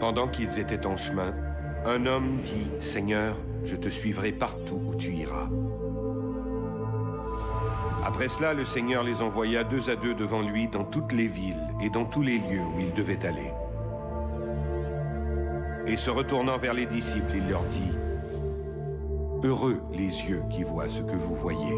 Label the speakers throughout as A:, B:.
A: Pendant qu'ils étaient en chemin, un homme dit « Seigneur, je te suivrai partout où tu iras. » Après cela, le Seigneur les envoya 2 à 2 devant lui dans toutes les villes et dans tous les lieux où ils devaient aller. Et se retournant vers les disciples, il leur dit « Heureux les yeux qui voient ce que vous voyez. »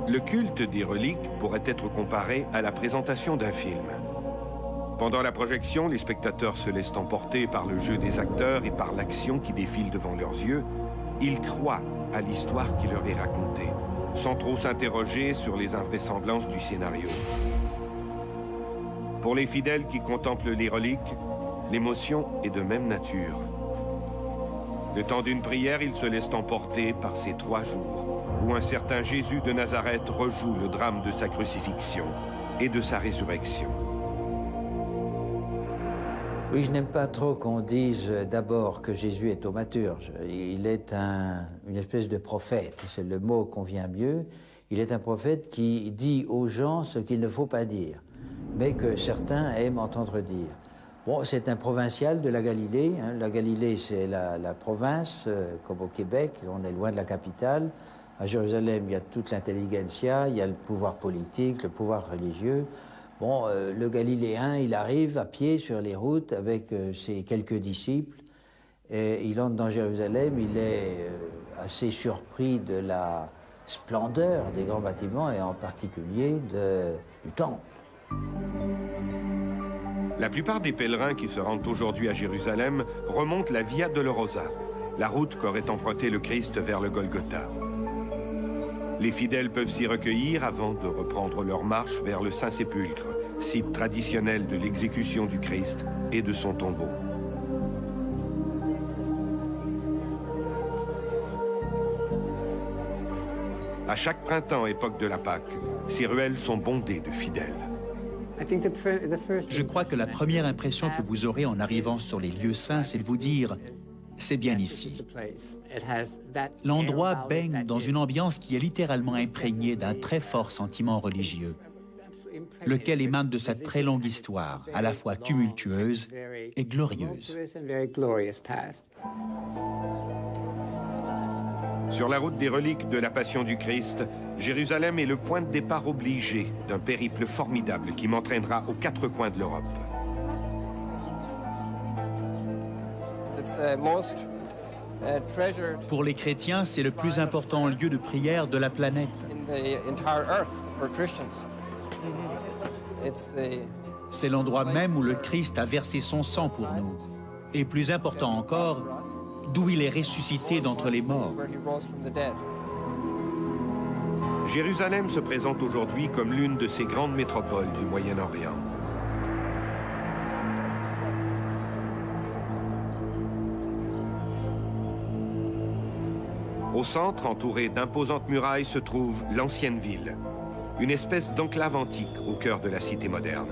A: Le culte des reliques pourrait être comparé à la présentation d'un film. Pendant la projection, les spectateurs se laissent emporter par le jeu des acteurs et par l'action qui défile devant leurs yeux. Ils croient à l'histoire qui leur est racontée, sans trop s'interroger sur les invraisemblances du scénario. Pour les fidèles qui contemplent les reliques, l'émotion est de même nature. Le temps d'une prière, ils se laissent emporter par ces 3 jours, où un certain Jésus de Nazareth rejoue le drame de sa crucifixion et de sa résurrection.
B: Oui, je n'aime pas trop qu'on dise d'abord que Jésus est thaumaturge. Il est une espèce de prophète, c'est le mot qu'on convient mieux. Il est un prophète qui dit aux gens ce qu'il ne faut pas dire, mais que certains aiment entendre dire. Bon, c'est un provincial de la Galilée. Hein. La Galilée, c'est la province, comme au Québec, on est loin de la capitale. À Jérusalem, il y a toute l'intelligentsia, il y a le pouvoir politique, le pouvoir religieux. Bon, le Galiléen, il arrive à pied sur les routes avec ses quelques disciples. Et il entre dans Jérusalem, il est assez surpris de la splendeur des grands bâtiments et en particulier du temple.
A: La plupart des pèlerins qui se rendent aujourd'hui à Jérusalem remontent la Via Dolorosa, la route qu'aurait empruntée le Christ vers le Golgotha. Les fidèles peuvent s'y recueillir avant de reprendre leur marche vers le Saint-Sépulcre, site traditionnel de l'exécution du Christ et de son tombeau. À chaque printemps, époque de la Pâque, ces ruelles sont bondées de fidèles.
C: Je crois que la première impression que vous aurez en arrivant sur les lieux saints, c'est de vous dire « c'est bien ici ». L'endroit baigne dans une ambiance qui est littéralement imprégnée d'un très fort sentiment religieux, lequel émane de sa très longue histoire, à la fois tumultueuse et glorieuse.
A: Sur la route des reliques de la Passion du Christ, Jérusalem est le point de départ obligé d'un périple formidable qui m'entraînera aux 4 coins de l'Europe.
C: Pour les chrétiens, c'est le plus important lieu de prière de la planète. C'est l'endroit même où le Christ a versé son sang pour nous. Et plus important encore, d'où il est ressuscité d'entre les morts.
A: Jérusalem se présente aujourd'hui comme l'une de ces grandes métropoles du Moyen-Orient. Au centre, entouré d'imposantes murailles, se trouve l'ancienne ville, une espèce d'enclave antique au cœur de la cité moderne.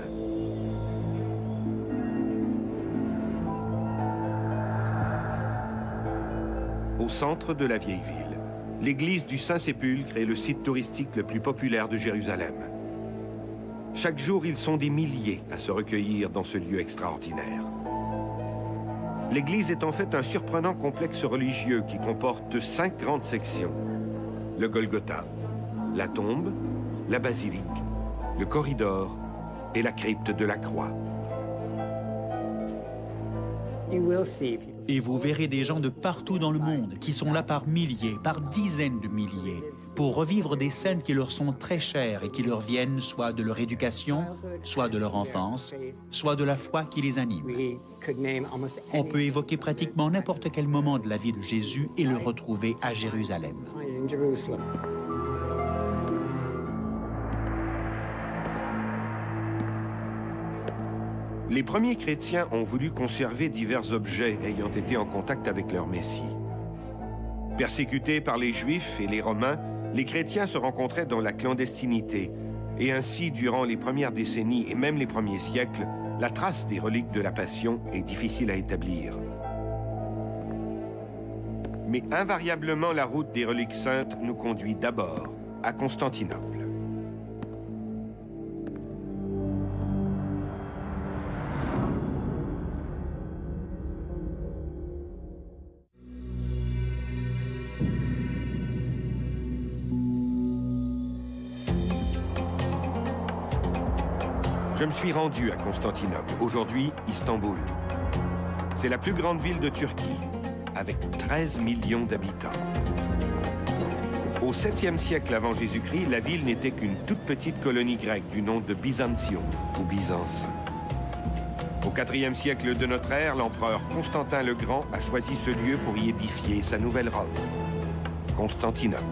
A: Au centre de la vieille ville, l'église du Saint-Sépulcre est le site touristique le plus populaire de Jérusalem. Chaque jour, ils sont des milliers à se recueillir dans ce lieu extraordinaire. L'église est en fait un surprenant complexe religieux qui comporte 5 grandes sections. Le Golgotha, la tombe, la basilique, le corridor et la crypte de la croix.
C: Et vous verrez des gens de partout dans le monde qui sont là par milliers, par dizaines de milliers, pour revivre des scènes qui leur sont très chères et qui leur viennent soit de leur éducation, soit de leur enfance, soit de la foi qui les anime. On peut évoquer pratiquement n'importe quel moment de la vie de Jésus et le retrouver à Jérusalem.
A: Les premiers chrétiens ont voulu conserver divers objets ayant été en contact avec leur Messie. Persécutés par les Juifs et les Romains, les chrétiens se rencontraient dans la clandestinité. Et ainsi, durant les premières décennies et même les premiers siècles, la trace des reliques de la Passion est difficile à établir. Mais invariablement, la route des reliques saintes nous conduit d'abord à Constantinople. Je me suis rendu à Constantinople, aujourd'hui Istanbul. C'est la plus grande ville de Turquie, avec 13 millions d'habitants. Au 7e siècle avant Jésus-Christ, la ville n'était qu'une toute petite colonie grecque du nom de Byzantium, ou Byzance. Au 4e siècle de notre ère, l'empereur Constantin le Grand a choisi ce lieu pour y édifier sa nouvelle Rome, Constantinople.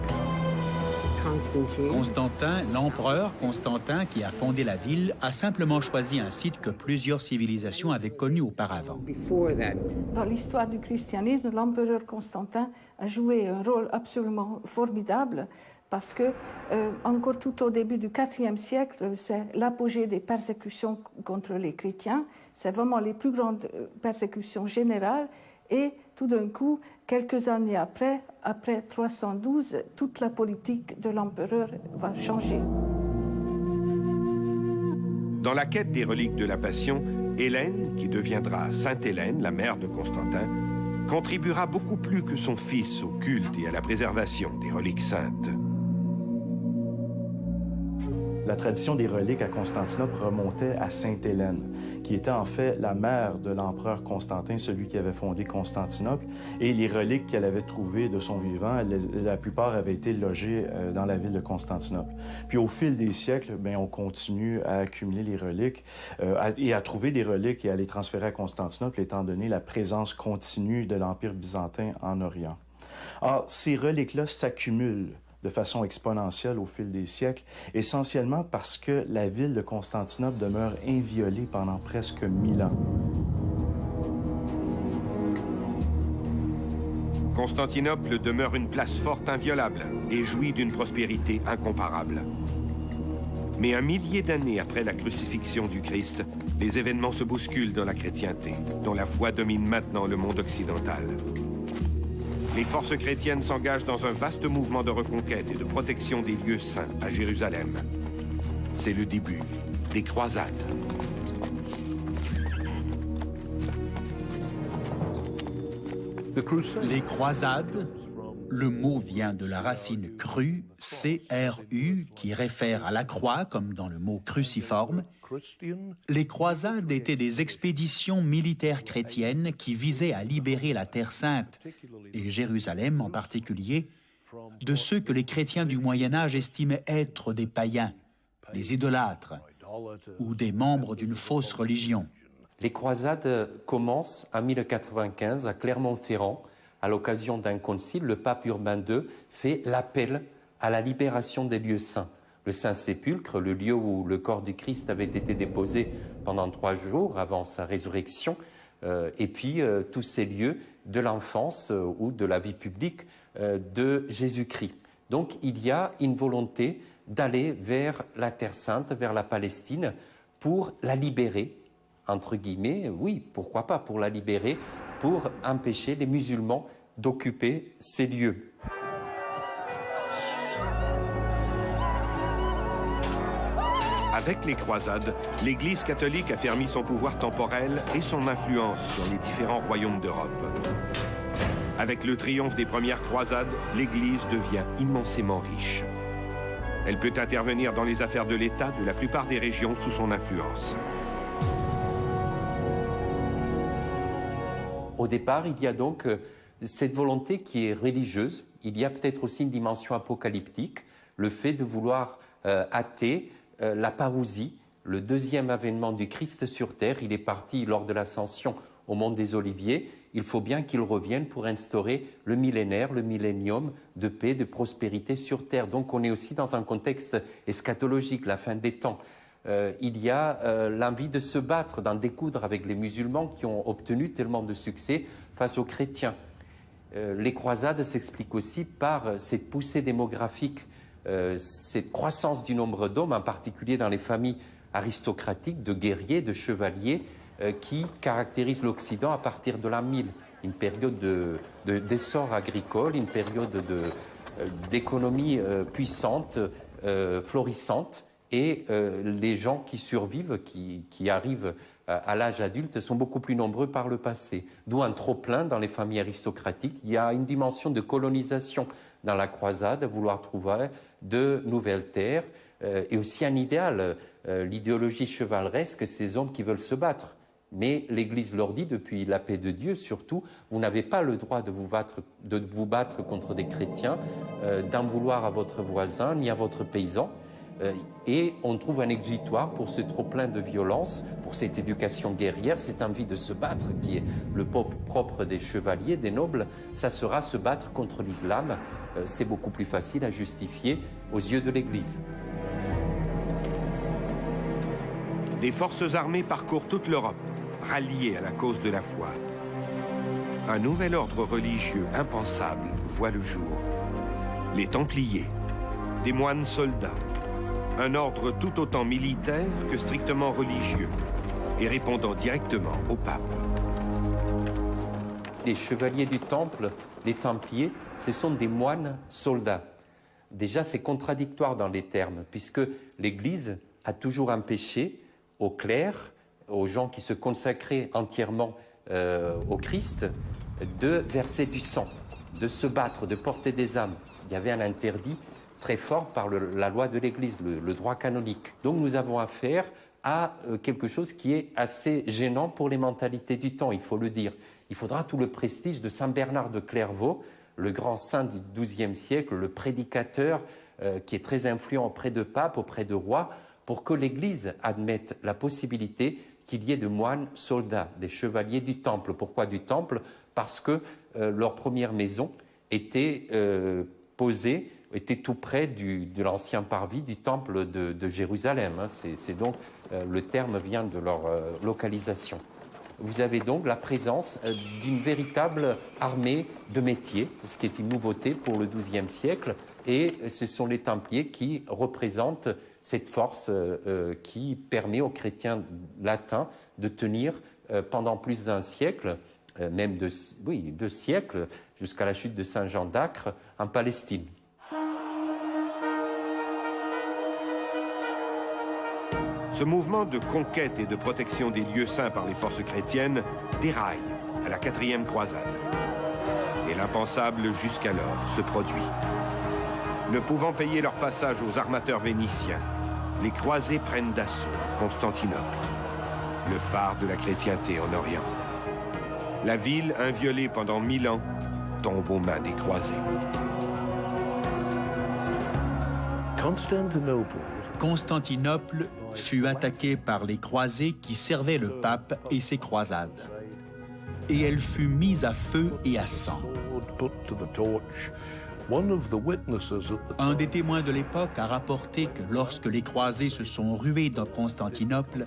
C: Constantin, l'empereur Constantin qui a fondé la ville, a simplement choisi un site que plusieurs civilisations avaient connu auparavant.
D: Dans l'histoire du christianisme, l'empereur Constantin a joué un rôle absolument formidable parce que, encore tout au début du IVe siècle, c'est l'apogée des persécutions contre les chrétiens. C'est vraiment les plus grandes persécutions générales. Et tout d'un coup, quelques années après 312, toute la politique de l'empereur va changer.
A: Dans la quête des reliques de la Passion, Hélène, qui deviendra Sainte Hélène, la mère de Constantin, contribuera beaucoup plus que son fils au culte et à la préservation des reliques saintes.
E: La tradition des reliques à Constantinople remontait à Sainte Hélène, qui était en fait la mère de l'empereur Constantin, celui qui avait fondé Constantinople. Et les reliques qu'elle avait trouvées de son vivant, la plupart avaient été logées dans la ville de Constantinople. Puis au fil des siècles, bien, on continue à accumuler les reliques et à trouver des reliques et à les transférer à Constantinople, étant donné la présence continue de l'Empire byzantin en Orient. Or, ces reliques-là s'accumulent de façon exponentielle au fil des siècles, essentiellement parce que la ville de Constantinople demeure inviolée pendant presque 1000 ans.
A: Constantinople demeure une place forte inviolable et jouit d'une prospérité incomparable. Mais un millier d'années après la crucifixion du Christ, les événements se bousculent dans la chrétienté, dont la foi domine maintenant le monde occidental. Les forces chrétiennes s'engagent dans un vaste mouvement de reconquête et de protection des lieux saints à Jérusalem. C'est le début des croisades.
C: Les croisades, le mot vient de la racine cru, C-R-U, qui réfère à la croix, comme dans le mot cruciforme. Les croisades étaient des expéditions militaires chrétiennes qui visaient à libérer la Terre Sainte, et Jérusalem en particulier, de ceux que les chrétiens du Moyen-Âge estimaient être des païens, des idolâtres ou des membres d'une fausse religion.
F: Les croisades commencent en 1095 à Clermont-Ferrand. À l'occasion d'un concile, le pape Urbain II fait l'appel à la libération des lieux saints. Le Saint-Sépulcre, le lieu où le corps du Christ avait été déposé pendant 3 jours avant sa résurrection, et puis tous ces lieux de l'enfance ou de la vie publique de Jésus-Christ. Donc il y a une volonté d'aller vers la Terre Sainte, vers la Palestine, pour la libérer, entre guillemets, oui, pourquoi pas, pour la libérer, pour empêcher les musulmans d'occuper ces lieux.
A: Avec les croisades, l'Église catholique affermit son pouvoir temporel et son influence sur les différents royaumes d'Europe. Avec le triomphe des premières croisades, l'Église devient immensément riche. Elle peut intervenir dans les affaires de l'État de la plupart des régions sous son influence.
F: au départ, il y a donc cette volonté qui est religieuse. Il y a peut-être aussi une dimension apocalyptique, le fait de vouloir hâter la parousie, le deuxième avènement du Christ sur terre. Il est parti lors de l'ascension au mont des Oliviers. Il faut bien qu'il revienne pour instaurer le millénaire, le millénium de paix, de prospérité sur terre. Donc on est aussi dans un contexte eschatologique, la fin des temps. Il y a l'envie de se battre, d'en découdre avec les musulmans qui ont obtenu tellement de succès face aux chrétiens. Les croisades s'expliquent aussi par cette poussée démographique, cette croissance du nombre d'hommes, en particulier dans les familles aristocratiques, de guerriers, de chevaliers, qui caractérise l'Occident à partir de l'an 1000, une période d'essor agricole, une période d'économie puissante, florissante, et les gens qui survivent, qui arrivent à l'âge adulte, sont beaucoup plus nombreux par le passé. D'où un trop-plein dans les familles aristocratiques. Il y a une dimension de colonisation dans la croisade, vouloir trouver de nouvelles terres, et aussi un idéal, l'idéologie chevaleresque, ces hommes qui veulent se battre. Mais l'Église leur dit, depuis la paix de Dieu surtout, vous n'avez pas le droit de vous battre contre des chrétiens, d'en vouloir à votre voisin ni à votre paysan. Et on trouve un exutoire pour ce trop-plein de violence, pour cette éducation guerrière, cette envie de se battre qui est le propre des chevaliers, des nobles. Ça sera se battre contre l'islam. C'est beaucoup plus facile à justifier aux yeux de l'Église.
A: Des forces armées parcourent toute l'Europe, ralliées à la cause de la foi. Un nouvel ordre religieux impensable voit le jour. Les Templiers, des moines soldats, un ordre tout autant militaire que strictement religieux et répondant directement au pape.
F: Les chevaliers du Temple, les Templiers, ce sont des moines soldats. Déjà, c'est contradictoire dans les termes, puisque l'Église a toujours empêché aux clercs, aux gens qui se consacraient entièrement au Christ, de verser du sang, de se battre, de porter des armes. Il y avait un interdit très fort par la loi de l'Église, le droit canonique. Donc nous avons affaire à quelque chose qui est assez gênant pour les mentalités du temps, il faut le dire. Il faudra tout le prestige de Saint Bernard de Clairvaux, le grand saint du XIIe siècle, le prédicateur qui est très influent auprès de papes, auprès de rois, pour que l'Église admette la possibilité qu'il y ait de moines soldats, des chevaliers du Temple. Pourquoi du Temple? Parce que leur première maison était posée, était tout près de l'ancien parvis du Temple de Jérusalem. C'est donc, le terme vient de leur localisation. Vous avez donc la présence d'une véritable armée de métiers, ce qui est une nouveauté pour le XIIe siècle, et ce sont les Templiers qui représentent cette force qui permet aux chrétiens latins de tenir pendant plus d'un siècle, même deux siècles, jusqu'à la chute de Saint Jean d'Acre en Palestine.
A: Ce mouvement de conquête et de protection des lieux saints par les forces chrétiennes déraille à la 4e croisade. Et l'impensable jusqu'alors se produit. Ne pouvant payer leur passage aux armateurs vénitiens, les croisés prennent d'assaut Constantinople, le phare de la chrétienté en Orient. La ville, inviolée pendant 1000 ans, tombe aux mains des croisés.
C: Constantinople fut attaquée par les croisés qui servaient le pape et ses croisades. Et elle fut mise à feu et à sang. Un des témoins de l'époque a rapporté que lorsque les croisés se sont rués dans Constantinople,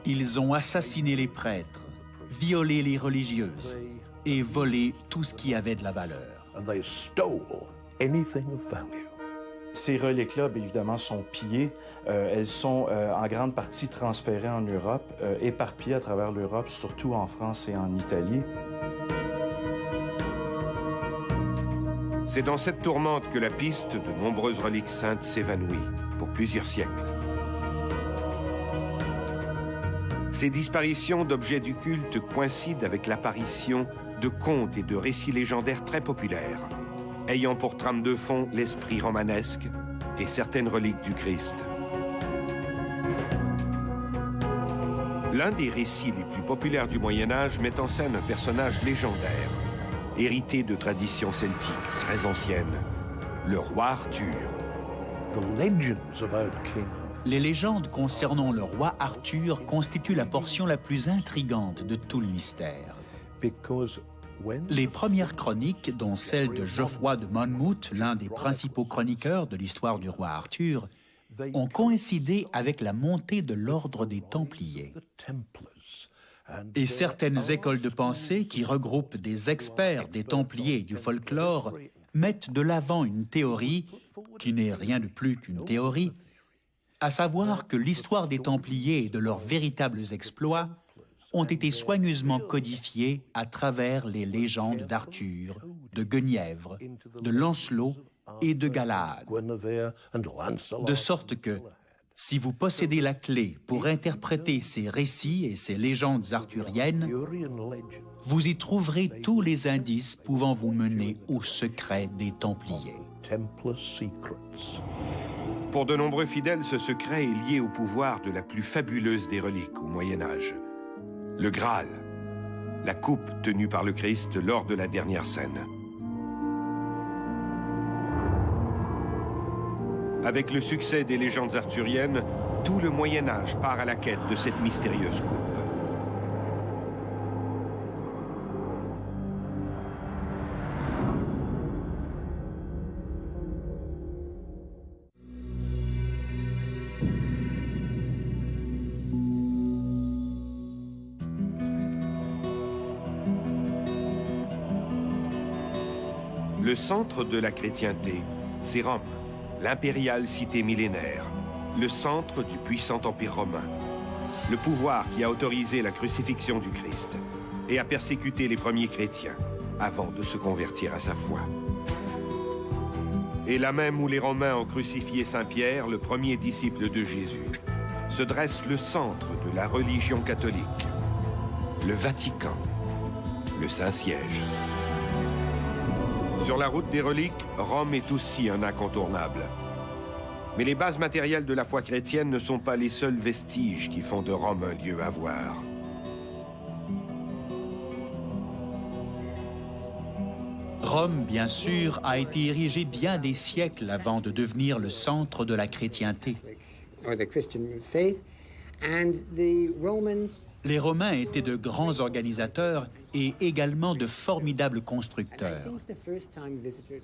C: ils ont assassiné les prêtres, violé les religieuses et volé tout ce qui avait de la valeur.
E: Ces reliques-là, évidemment, sont pillées. Elles sont en grande partie transférées en Europe, éparpillées à travers l'Europe, surtout en France et en Italie.
A: C'est dans cette tourmente que la piste de nombreuses reliques saintes s'évanouit pour plusieurs siècles. Ces disparitions d'objets du culte coïncident avec l'apparition de contes et de récits légendaires très populaires, ayant pour trame de fond l'esprit romanesque et certaines reliques du Christ. L'un des récits les plus populaires du Moyen-Âge met en scène un personnage légendaire, hérité de traditions celtiques très anciennes, le roi Arthur.
C: Les légendes concernant le roi Arthur constituent la portion la plus intrigante de tout le mystère. Les premières chroniques, dont celle de Geoffroy de Monmouth, l'un des principaux chroniqueurs de l'histoire du roi Arthur, ont coïncidé avec la montée de l'ordre des Templiers. Et certaines écoles de pensée qui regroupent des experts des Templiers et du folklore mettent de l'avant une théorie, qui n'est rien de plus qu'une théorie, à savoir que l'histoire des Templiers et de leurs véritables exploits ont été soigneusement codifiés à travers les légendes d'Arthur, de Guenièvre, de Lancelot et de Galahad. De sorte que, si vous possédez la clé pour interpréter ces récits et ces légendes arthuriennes, vous y trouverez tous les indices pouvant vous mener au secret des Templiers.
A: Pour de nombreux fidèles, ce secret est lié au pouvoir de la plus fabuleuse des reliques au Moyen-Âge, le Graal, la coupe tenue par le Christ lors de la dernière scène. Avec le succès des légendes arthuriennes, tout le Moyen-Âge part à la quête de cette mystérieuse coupe. Le centre de la chrétienté, c'est Rome, l'impériale cité millénaire, le centre du puissant empire romain, le pouvoir qui a autorisé la crucifixion du Christ et a persécuté les premiers chrétiens avant de se convertir à sa foi. Et là même où les Romains ont crucifié Saint-Pierre, le premier disciple de Jésus, se dresse le centre de la religion catholique, le Vatican, le Saint-Siège. Sur la route des reliques, Rome est aussi un incontournable. Mais les bases matérielles de la foi chrétienne ne sont pas les seuls vestiges qui font de Rome un lieu à voir.
C: Rome, bien sûr, a été érigée bien des siècles avant de devenir le centre de la chrétienté. Les Romains étaient de grands organisateurs et également de formidables constructeurs.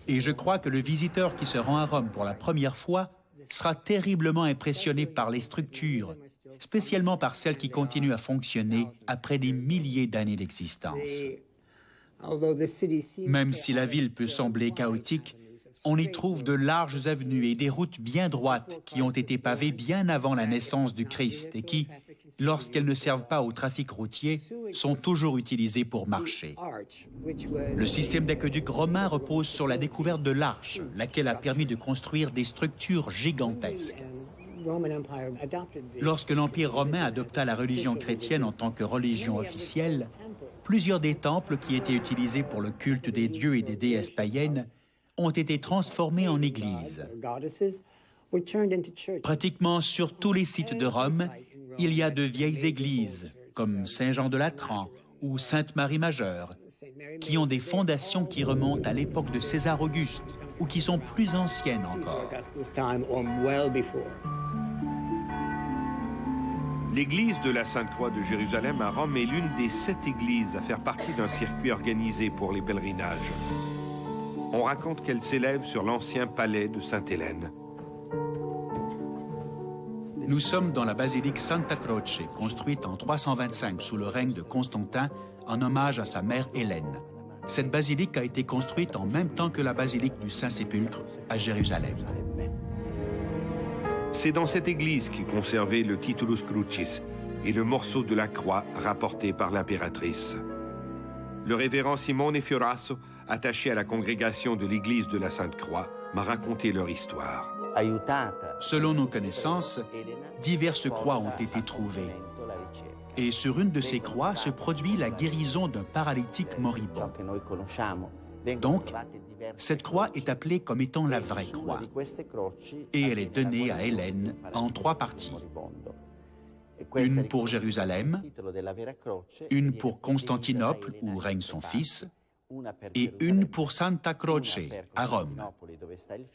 C: Et je crois que le visiteur qui se rend à Rome pour la première fois sera terriblement impressionné par les structures, spécialement par celles qui continuent à fonctionner après des milliers d'années d'existence. Même si la ville peut sembler chaotique, on y trouve de larges avenues et des routes bien droites qui ont été pavées bien avant la naissance du Christ et qui, lorsqu'elles ne servent pas au trafic routier, sont toujours utilisées pour marcher. Le système d'aqueduc romain repose sur la découverte de l'arche, laquelle a permis de construire des structures gigantesques. Lorsque l'Empire romain adopta la religion chrétienne en tant que religion officielle, plusieurs des temples qui étaient utilisés pour le culte des dieux et des déesses païennes ont été transformés en églises. Pratiquement sur tous les sites de Rome, il y a de vieilles églises, comme Saint-Jean-de-Latran ou Sainte-Marie-Majeure, qui ont des fondations qui remontent à l'époque de César Auguste ou qui sont plus anciennes encore.
A: L'église de la Sainte-Croix de Jérusalem à Rome est l'une des 7 églises à faire partie d'un circuit organisé pour les pèlerinages. On raconte qu'elle s'élève sur l'ancien palais de Sainte-Hélène.
C: Nous sommes dans la basilique Santa Croce, construite en 325 sous le règne de Constantin en hommage à sa mère Hélène. Cette basilique a été construite en même temps que la basilique du Saint-Sépulcre à Jérusalem.
A: C'est dans cette église qu'est conservé le Titulus Crucis et le morceau de la croix rapporté par l'impératrice. Le révérend Simone Fiorasso, attaché à la congrégation de l'église de la Sainte-Croix, m'a raconté leur histoire.
C: Selon nos connaissances, diverses croix ont été trouvées. Et sur une de ces croix se produit la guérison d'un paralytique moribond. Donc, cette croix est appelée comme étant la vraie croix. Et elle est donnée à Hélène en 3 parties. une pour Jérusalem, une pour Constantinople, où règne son fils, et une pour Santa Croce, à Rome,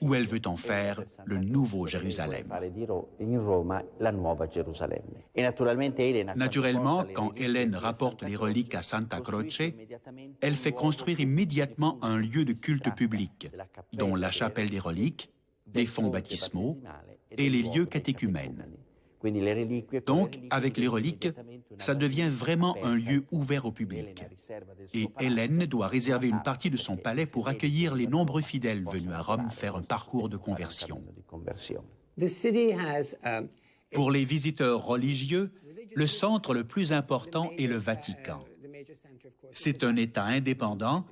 C: où elle veut en faire le nouveau Jérusalem. Naturellement, quand Hélène rapporte les reliques à Santa Croce, elle fait construire immédiatement un lieu de culte public, dont la chapelle des reliques, les fonts baptismaux et les lieux catéchumènes. Donc, avec les reliques, ça devient vraiment un lieu ouvert au public. Et Hélène doit réserver une partie de son palais pour accueillir les nombreux fidèles venus à Rome faire un parcours de conversion. Pour les visiteurs religieux, le centre le plus important est le Vatican. C'est un État indépendant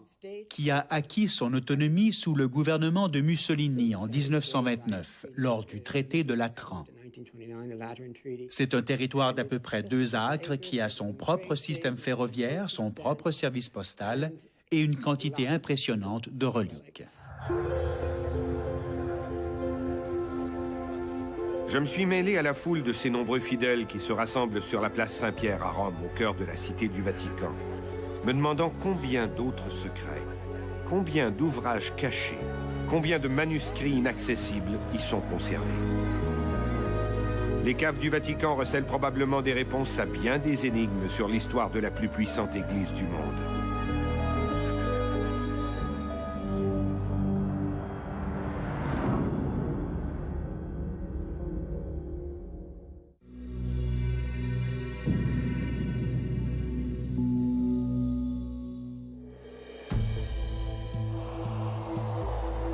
C: qui a acquis son autonomie sous le gouvernement de Mussolini en 1929, lors du traité de Latran. C'est un territoire d'à peu près 2 acres qui a son propre système ferroviaire, son propre service postal et une quantité impressionnante de reliques.
A: Je me suis mêlé à la foule de ces nombreux fidèles qui se rassemblent sur la place Saint-Pierre à Rome, au cœur de la cité du Vatican, me demandant combien d'autres secrets, combien d'ouvrages cachés, combien de manuscrits inaccessibles y sont conservés. Les caves du Vatican recèlent probablement des réponses à bien des énigmes sur l'histoire de la plus puissante église du monde.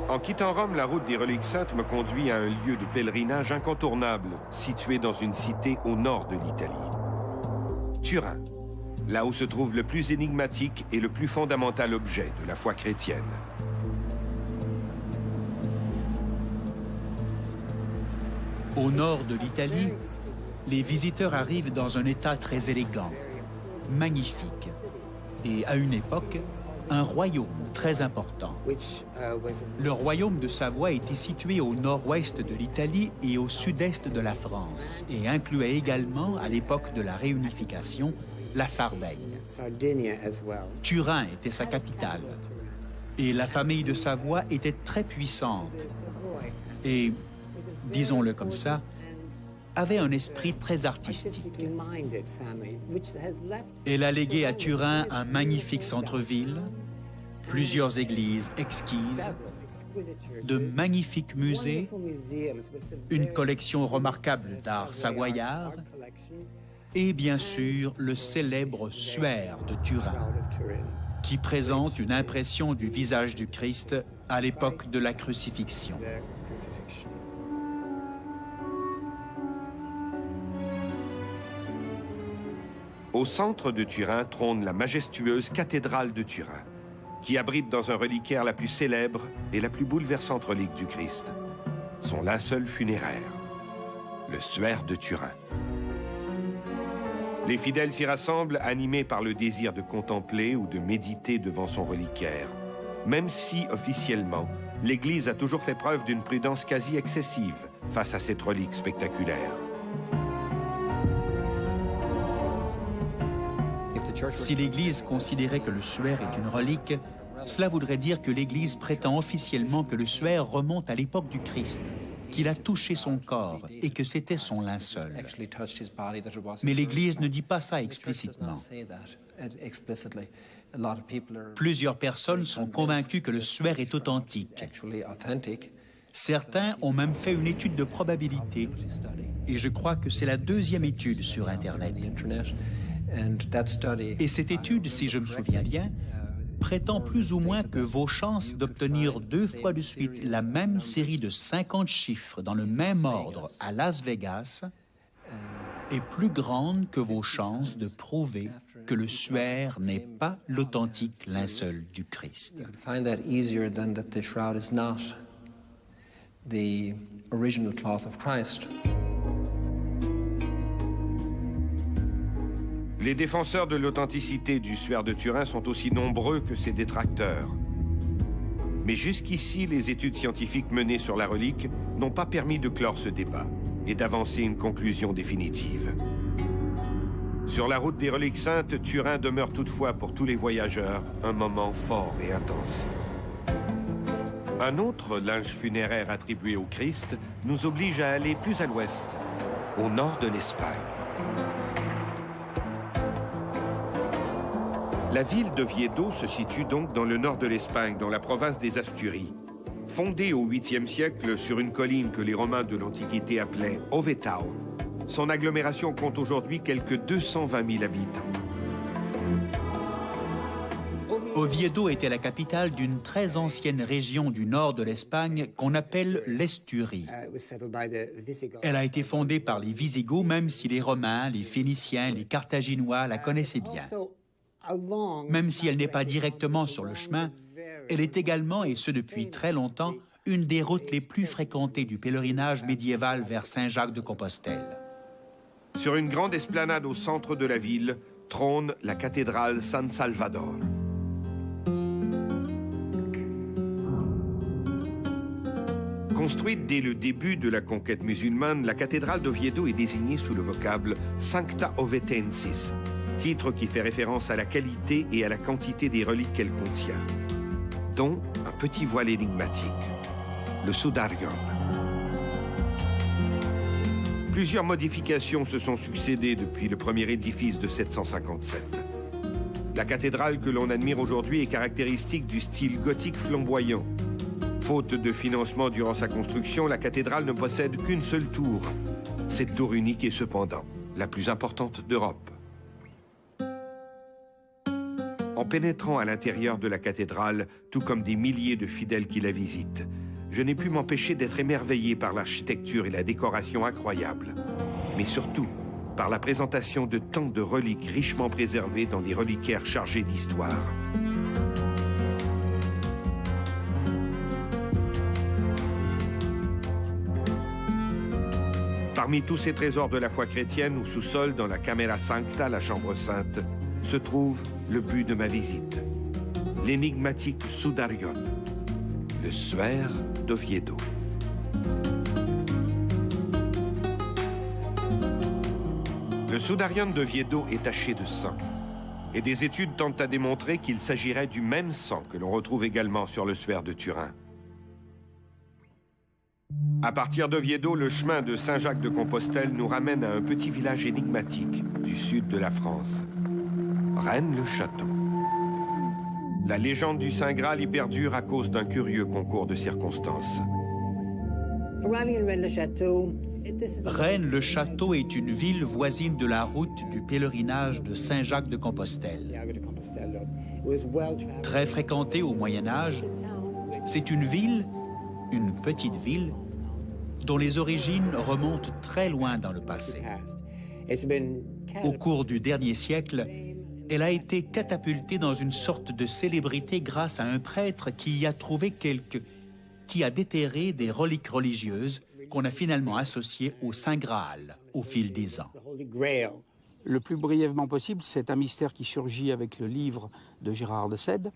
A: En quittant Rome, la route des reliques saintes me conduit à un lieu de pèlerinage incontournable, situé dans une cité au nord de l'Italie. Turin, là où se trouve le plus énigmatique et le plus fondamental objet de la foi chrétienne.
C: Au nord de l'Italie, les visiteurs arrivent dans un état très élégant, magnifique, et à une époque, un royaume très important. Le royaume de Savoie était situé au nord-ouest de l'Italie et au sud-est de la France, et incluait également, à l'époque de la réunification, la Sardaigne. Turin était sa capitale, et la famille de Savoie était très puissante, et, disons-le comme ça, avait un esprit très artistique. Elle a légué à Turin un magnifique centre-ville, plusieurs églises exquises, de magnifiques musées, une collection remarquable d'art savoyard et bien sûr le célèbre suaire de Turin, qui présente une impression du visage du Christ à l'époque de la crucifixion.
A: Au centre de Turin trône la majestueuse cathédrale de Turin, qui abrite dans un reliquaire la plus célèbre et la plus bouleversante relique du Christ, son linceul funéraire, le suaire de Turin. Les fidèles s'y rassemblent animés par le désir de contempler ou de méditer devant son reliquaire, même si, officiellement, l'Église a toujours fait preuve d'une prudence quasi excessive face à cette relique spectaculaire.
C: Si l'Église considérait que le suaire est une relique, cela voudrait dire que l'Église prétend officiellement que le suaire remonte à l'époque du Christ, qu'il a touché son corps et que c'était son linceul. Mais l'Église ne dit pas ça explicitement. Plusieurs personnes sont convaincues que le suaire est authentique. Certains ont même fait une étude de probabilité, et je crois que c'est la 2e étude sur Internet. Et cette étude, si je me souviens bien, prétend plus ou moins que vos chances d'obtenir 2 fois de suite la même série de 50 chiffres dans le même ordre à Las Vegas est plus grande que vos chances de prouver que le suaire n'est pas l'authentique linceul du Christ.
A: Les défenseurs de l'authenticité du suaire de Turin sont aussi nombreux que ses détracteurs. Mais jusqu'ici, les études scientifiques menées sur la relique n'ont pas permis de clore ce débat et d'avancer une conclusion définitive. Sur la route des reliques saintes, Turin demeure toutefois pour tous les voyageurs un moment fort et intense. Un autre linge funéraire attribué au Christ nous oblige à aller plus à l'ouest, au nord de l'Espagne. La ville d'Oviedo se situe donc dans le nord de l'Espagne, dans la province des Asturies. Fondée au 8e siècle sur une colline que les Romains de l'Antiquité appelaient Ovetao, son agglomération compte aujourd'hui quelques 220 000 habitants.
C: Oviedo était la capitale d'une très ancienne région du nord de l'Espagne qu'on appelle l'Esturie. Elle a été fondée par les Visigoths, même si les Romains, les Phéniciens, les Carthaginois la connaissaient bien. Même si elle n'est pas directement sur le chemin, elle est également, et ce depuis très longtemps, une des routes les plus fréquentées du pèlerinage médiéval vers Saint-Jacques-de-Compostelle.
A: Sur une grande esplanade au centre de la ville, trône la cathédrale San Salvador. Construite dès le début de la conquête musulmane, la cathédrale d'Oviedo est désignée sous le vocable Sancta Ovetensis, titre qui fait référence à la qualité et à la quantité des reliques qu'elle contient, dont un petit voile énigmatique, le Sudarium. Plusieurs modifications se sont succédées depuis le premier édifice de 757. La cathédrale que l'on admire aujourd'hui est caractéristique du style gothique flamboyant. Faute de financement durant sa construction, la cathédrale ne possède qu'une seule tour. Cette tour unique est cependant la plus importante d'Europe. En pénétrant à l'intérieur de la cathédrale, tout comme des milliers de fidèles qui la visitent, je n'ai pu m'empêcher d'être émerveillé par l'architecture et la décoration incroyables, mais surtout par la présentation de tant de reliques richement préservées dans des reliquaires chargés d'histoire. Parmi tous ces trésors de la foi chrétienne, au sous-sol, dans la Camera Sancta, la chambre sainte, se trouve le but de ma visite, l'énigmatique Sudarium, le suaire d'Oviedo. Le Sudarium d'Oviedo est taché de sang, et des études tentent à démontrer qu'il s'agirait du même sang que l'on retrouve également sur le suaire de Turin. À partir d'Oviedo, le chemin de Saint-Jacques-de-Compostelle nous ramène à un petit village énigmatique du sud de la France, Rennes-le-Château. La légende du Saint Graal y perdure à cause d'un curieux concours de circonstances.
C: Rennes-le-Château est une ville voisine de la route du pèlerinage de Saint-Jacques-de-Compostelle. Très fréquentée au Moyen-Âge, c'est une ville, une petite ville, dont les origines remontent très loin dans le passé. Au cours du dernier siècle, elle a été catapultée dans une sorte de célébrité grâce à un prêtre qui y a trouvé qui a déterré des reliques religieuses qu'on a finalement associées au Saint Graal au fil des ans.
G: Le plus brièvement possible, c'est un mystère qui surgit avec le livre de Gérard de Sède,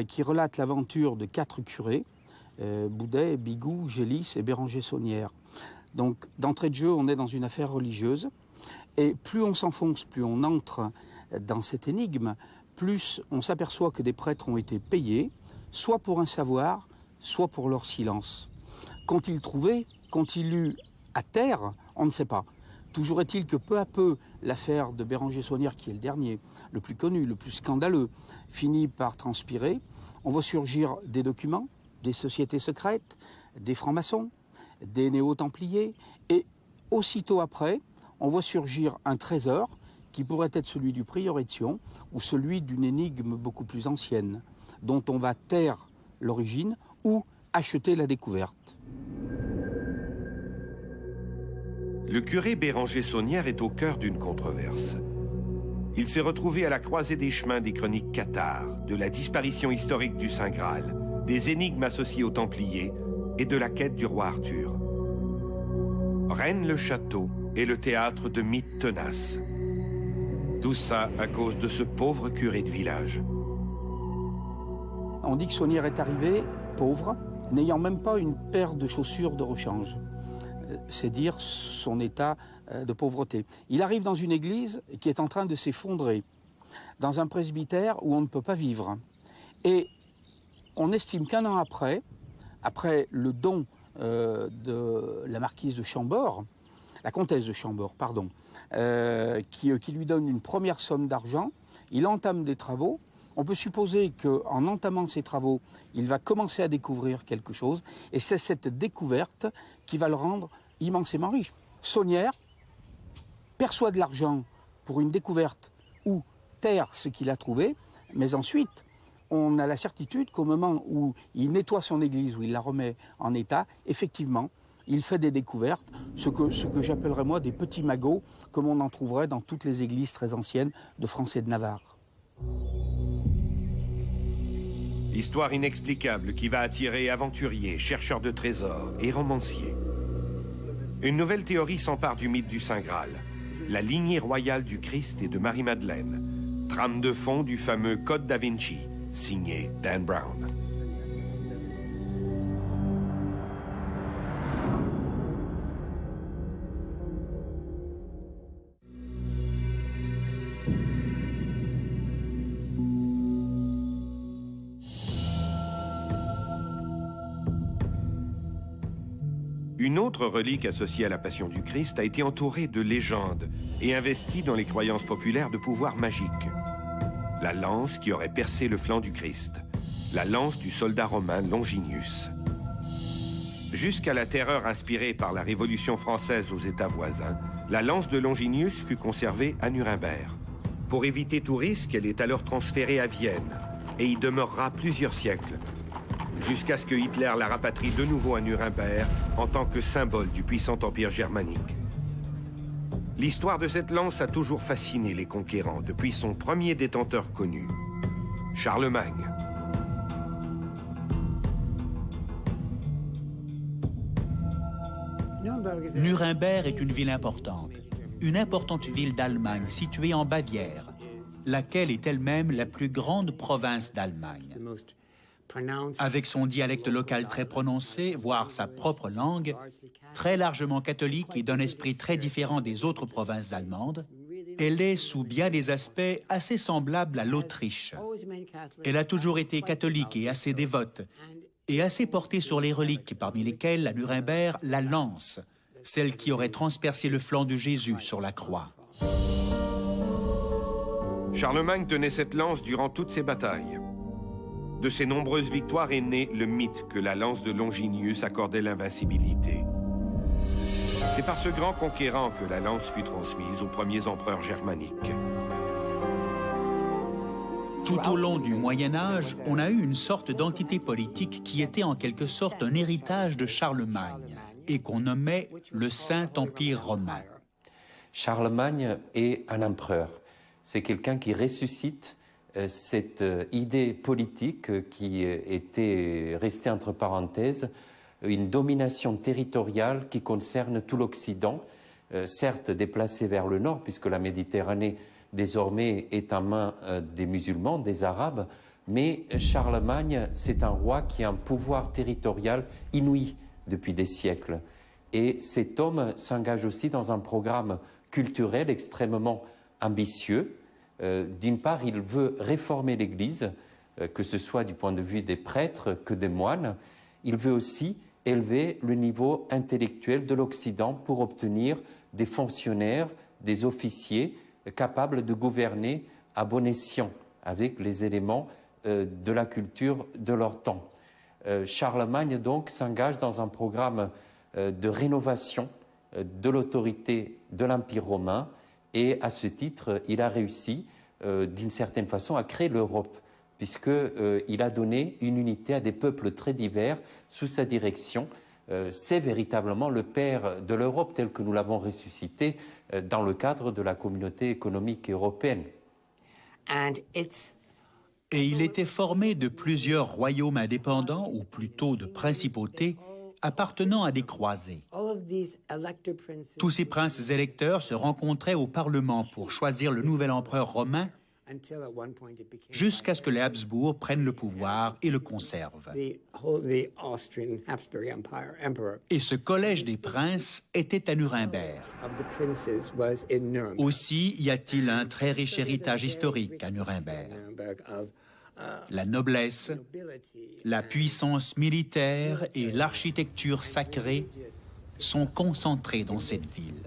G: qui relate l'aventure de 4 curés, Boudet, Bigoud, Gélis et Béranger Saunière. Donc, d'entrée de jeu, on est dans une affaire religieuse. Et plus on s'enfonce, plus on entre dans cette énigme, plus on s'aperçoit que des prêtres ont été payés, soit pour un savoir, soit pour leur silence. Qu'ont-ils trouvé? Qu'ont-ils lu à terre? On ne sait pas. Toujours est-il que peu à peu, l'affaire de Béranger Saunière, qui est le dernier, le plus connu, le plus scandaleux, finit par transpirer. On voit surgir des documents, des sociétés secrètes, des francs-maçons, des néo-templiers, et aussitôt après, on voit surgir un trésor qui pourrait être celui du prieuré de Sion ou celui d'une énigme beaucoup plus ancienne, dont on va taire l'origine ou acheter la découverte.
A: Le curé Béranger Saunière est au cœur d'une controverse. Il s'est retrouvé à la croisée des chemins des chroniques cathares, de la disparition historique du Saint Graal, des énigmes associées aux Templiers et de la quête du roi Arthur. Rennes-le-Château est le théâtre de mythes tenaces. Tout ça à cause de ce pauvre curé de village.
G: On dit que Saunière est arrivé pauvre, n'ayant même pas une paire de chaussures de rechange. c'est dire son état de pauvreté. Il arrive dans une église qui est en train de s'effondrer, dans un presbytère où on ne peut pas vivre. Et on estime qu'un an après le don de la marquise de Chambord, la comtesse de Chambord, pardon, qui lui donne une première somme d'argent, il entame des travaux. On peut supposer qu'en entamant ces travaux, il va commencer à découvrir quelque chose, et c'est cette découverte qui va le rendre immensément riche. Saunière perçoit de l'argent pour une découverte ou taire ce qu'il a trouvé, mais ensuite, on a la certitude qu'au moment où il nettoie son église, où il la remet en état, effectivement, il fait des découvertes, ce que j'appellerais moi des petits magots, comme on en trouverait dans toutes les églises très anciennes de France et de Navarre.
A: Histoire inexplicable qui va attirer aventuriers, chercheurs de trésors et romanciers. Une nouvelle théorie s'empare du mythe du Saint Graal, la lignée royale du Christ et de Marie-Madeleine, trame de fond du fameux Code da Vinci, signé Dan Brown. Une autre relique associée à la Passion du Christ a été entourée de légendes et investie dans les croyances populaires de pouvoirs magiques. La lance qui aurait percé le flanc du Christ, la lance du soldat romain Longinus. Jusqu'à la terreur inspirée par la Révolution française aux États voisins, la lance de Longinus fut conservée à Nuremberg. Pour éviter tout risque, elle est alors transférée à Vienne et y demeurera plusieurs siècles, jusqu'à ce que Hitler la rapatrie de nouveau à Nuremberg en tant que symbole du puissant empire germanique. L'histoire de cette lance a toujours fasciné les conquérants depuis son premier détenteur connu, Charlemagne.
C: Nuremberg est une ville importante ville d'Allemagne située en Bavière, laquelle est elle-même la plus grande province d'Allemagne. Avec son dialecte local très prononcé, voire sa propre langue, très largement catholique et d'un esprit très différent des autres provinces allemandes, elle est, sous bien des aspects, assez semblable à l'Autriche. Elle a toujours été catholique et assez dévote, et assez portée sur les reliques, parmi lesquelles, à Nuremberg, la lance, celle qui aurait transpercé le flanc de Jésus sur la croix.
A: Charlemagne tenait cette lance durant toutes ses batailles. De ses nombreuses victoires est né le mythe que la lance de Longinus accordait l'invincibilité. C'est par ce grand conquérant que la lance fut transmise aux premiers empereurs germaniques.
C: Tout au long du Moyen-Âge, on a eu une sorte d'entité politique qui était en quelque sorte un héritage de Charlemagne et qu'on nommait le Saint-Empire romain.
F: Charlemagne est un empereur. C'est quelqu'un qui ressuscite cette idée politique qui était restée entre parenthèses, une domination territoriale qui concerne tout l'Occident, certes déplacée vers le nord, puisque la Méditerranée désormais est en main des musulmans, des Arabes, mais Charlemagne, c'est un roi qui a un pouvoir territorial inouï depuis des siècles. Et cet homme s'engage aussi dans un programme culturel extrêmement ambitieux. D'une part, il veut réformer l'Église, que ce soit du point de vue des prêtres que des moines. Il veut aussi élever le niveau intellectuel de l'Occident pour obtenir des fonctionnaires, des officiers capables de gouverner à bon escient avec les éléments de la culture de leur temps. Charlemagne, donc, s'engage dans un programme de rénovation de l'autorité de l'Empire romain. Et à ce titre, il a réussi, d'une certaine façon, à créer l'Europe, puisqu'il a donné une unité à des peuples très divers sous sa direction. C'est véritablement le père de l'Europe, tel que nous l'avons ressuscité dans le cadre de la communauté économique européenne.
C: Et il était formé de plusieurs royaumes indépendants, ou plutôt de principautés, appartenant à des croisés. Tous ces princes électeurs se rencontraient au Parlement pour choisir le nouvel empereur romain jusqu'à ce que les Habsbourg prennent le pouvoir et le conservent. Et ce collège des princes était à Nuremberg. Aussi y a-t-il un très riche héritage historique à Nuremberg. La noblesse, la puissance militaire et l'architecture sacrée sont concentrés dans cette ville.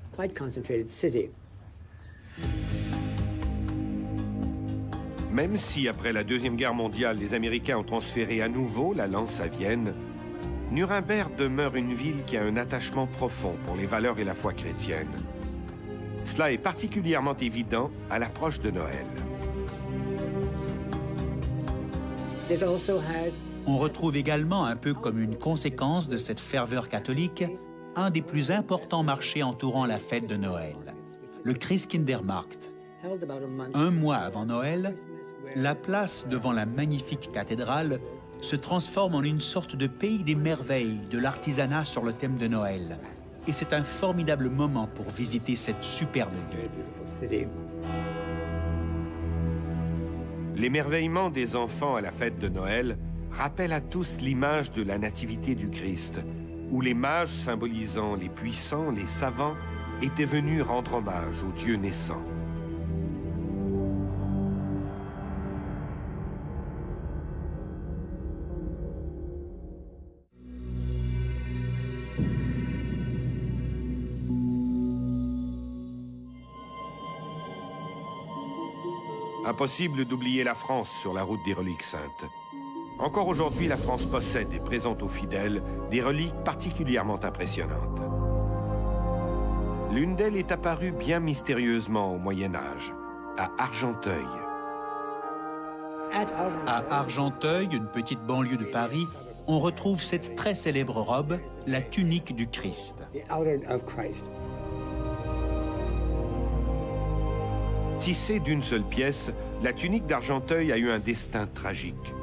A: Même si, après la Deuxième Guerre mondiale, les Américains ont transféré à nouveau la lance à Vienne, Nuremberg demeure une ville qui a un attachement profond pour les valeurs et la foi chrétienne. Cela est particulièrement évident à l'approche de Noël.
C: On retrouve également, un peu comme une conséquence de cette ferveur catholique, un des plus importants marchés entourant la fête de Noël, le Christkindermarkt. Un mois avant Noël, la place devant la magnifique cathédrale se transforme en une sorte de pays des merveilles de l'artisanat sur le thème de Noël. Et c'est un formidable moment pour visiter cette superbe ville.
A: L'émerveillement des enfants à la fête de Noël rappelle à tous l'image de la nativité du Christ, où les mages symbolisant les puissants, les savants, étaient venus rendre hommage au Dieu naissant. Impossible d'oublier la France sur la route des reliques saintes. Encore aujourd'hui, la France possède et présente aux fidèles des reliques particulièrement impressionnantes. L'une d'elles est apparue bien mystérieusement au Moyen Âge, à Argenteuil.
C: À Argenteuil, une petite banlieue de Paris, on retrouve cette très célèbre robe, la tunique du Christ.
A: Tissée d'une seule pièce, la tunique d'Argenteuil a eu un destin tragique.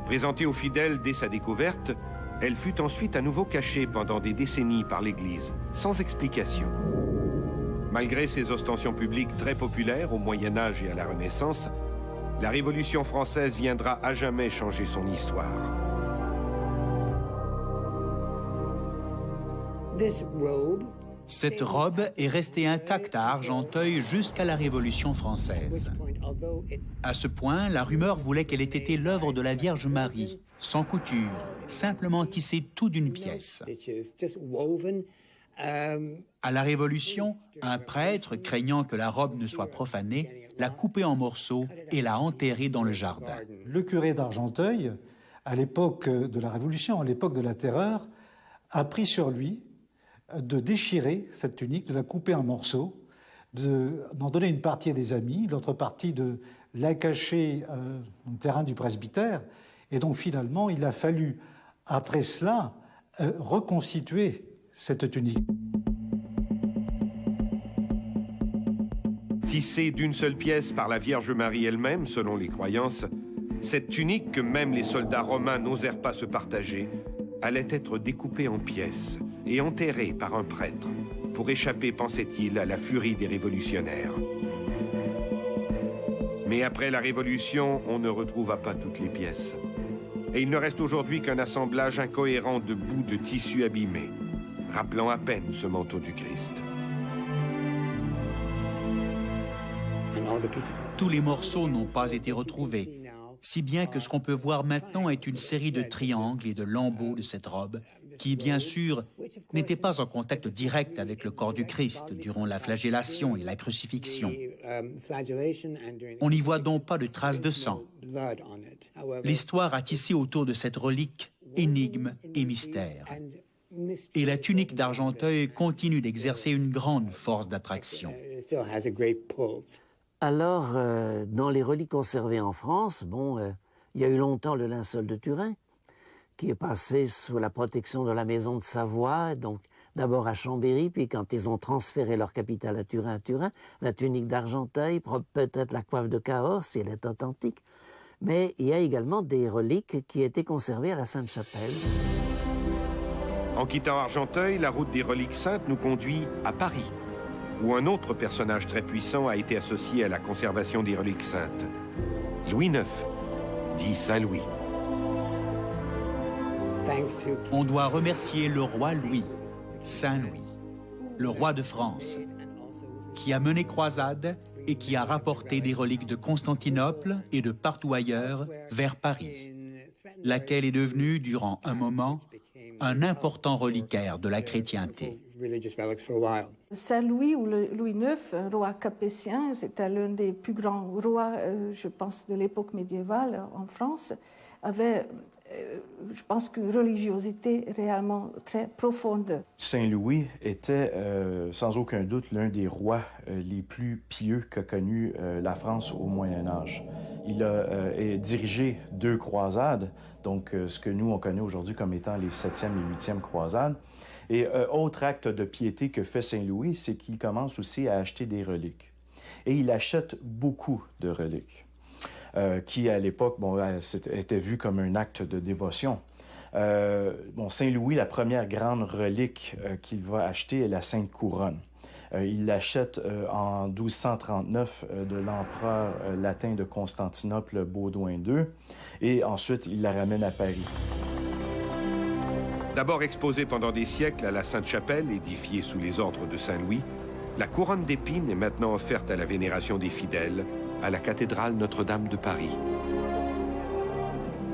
A: Présentée aux fidèles dès sa découverte, elle fut ensuite à nouveau cachée pendant des décennies par l'Église, sans explication. Malgré ses ostensions publiques très populaires au Moyen Âge et à la Renaissance, la Révolution française viendra à jamais changer son histoire.
C: Cette robe est restée intacte à Argenteuil jusqu'à la Révolution française. À ce point, la rumeur voulait qu'elle ait été l'œuvre de la Vierge Marie, sans couture, simplement tissée tout d'une pièce. À la Révolution, un prêtre, craignant que la robe ne soit profanée, l'a coupée en morceaux et l'a enterrée dans le jardin.
H: Le curé d'Argenteuil, à l'époque de la Révolution, à l'époque de la Terreur, a pris sur lui de déchirer cette tunique, de la couper en morceaux, d'en donner une partie à des amis, l'autre partie de la cacher au terrain du presbytère. Et donc finalement, il a fallu, après cela, reconstituer cette tunique.
A: Tissée d'une seule pièce par la Vierge Marie elle-même, selon les croyances, cette tunique que même les soldats romains n'osèrent pas se partager, allait être découpée en pièces et enterrée par un prêtre pour échapper, pensait-il, à la furie des révolutionnaires. Mais après la Révolution, on ne retrouva pas toutes les pièces. Et il ne reste aujourd'hui qu'un assemblage incohérent de bouts de tissu abîmés, rappelant à peine ce manteau du Christ.
C: Tous les morceaux n'ont pas été retrouvés, si bien que ce qu'on peut voir maintenant est une série de triangles et de lambeaux de cette robe, qui, bien sûr, n'était pas en contact direct avec le corps du Christ durant la flagellation et la crucifixion. On n'y voit donc pas de traces de sang. L'histoire a tissé autour de cette relique énigme et mystère. Et la tunique d'Argenteuil continue d'exercer une grande force d'attraction.
I: Alors, dans les reliques conservées en France, il y a eu longtemps le linceul de Turin, qui est passé sous la protection de la maison de Savoie, donc d'abord à Chambéry, puis quand ils ont transféré leur capitale à Turin, la tunique d'Argenteuil, peut-être la coiffe de Cahors, si elle est authentique. Mais il y a également des reliques qui étaient conservées à la Sainte-Chapelle.
A: En quittant Argenteuil, la route des reliques saintes nous conduit à Paris, où un autre personnage très puissant a été associé à la conservation des reliques saintes. Louis IX, dit Saint Louis.
C: On doit remercier le roi Louis, Saint Louis, le roi de France, qui a mené croisade et qui a rapporté des reliques de Constantinople et de partout ailleurs vers Paris, laquelle est devenue, durant un moment, un important reliquaire de la chrétienté.
D: Saint Louis ou Louis IX, un roi capétien, c'était l'un des plus grands rois, je pense, de l'époque médiévale en France, avait, je pense, qu'une religiosité réellement très profonde.
E: Saint Louis était sans aucun doute l'un des rois les plus pieux qu'a connu la France au Moyen Âge. Il a dirigé 2 croisades, donc ce que nous on connaît aujourd'hui comme étant les 7e et 8e croisades. Et autre acte de piété que fait Saint Louis, c'est qu'il commence aussi à acheter des reliques. Et il achète beaucoup de reliques. Qui, à l'époque, était vu comme un acte de dévotion. Saint Louis, la première grande relique qu'il va acheter est la Sainte Couronne. Il l'achète en 1239 de l'empereur latin de Constantinople, Baudouin II, et ensuite il la ramène à Paris.
A: D'abord exposée pendant des siècles à la Sainte-Chapelle, édifiée sous les ordres de Saint Louis, la couronne d'épines est maintenant offerte à la vénération des fidèles à la cathédrale Notre-Dame de Paris.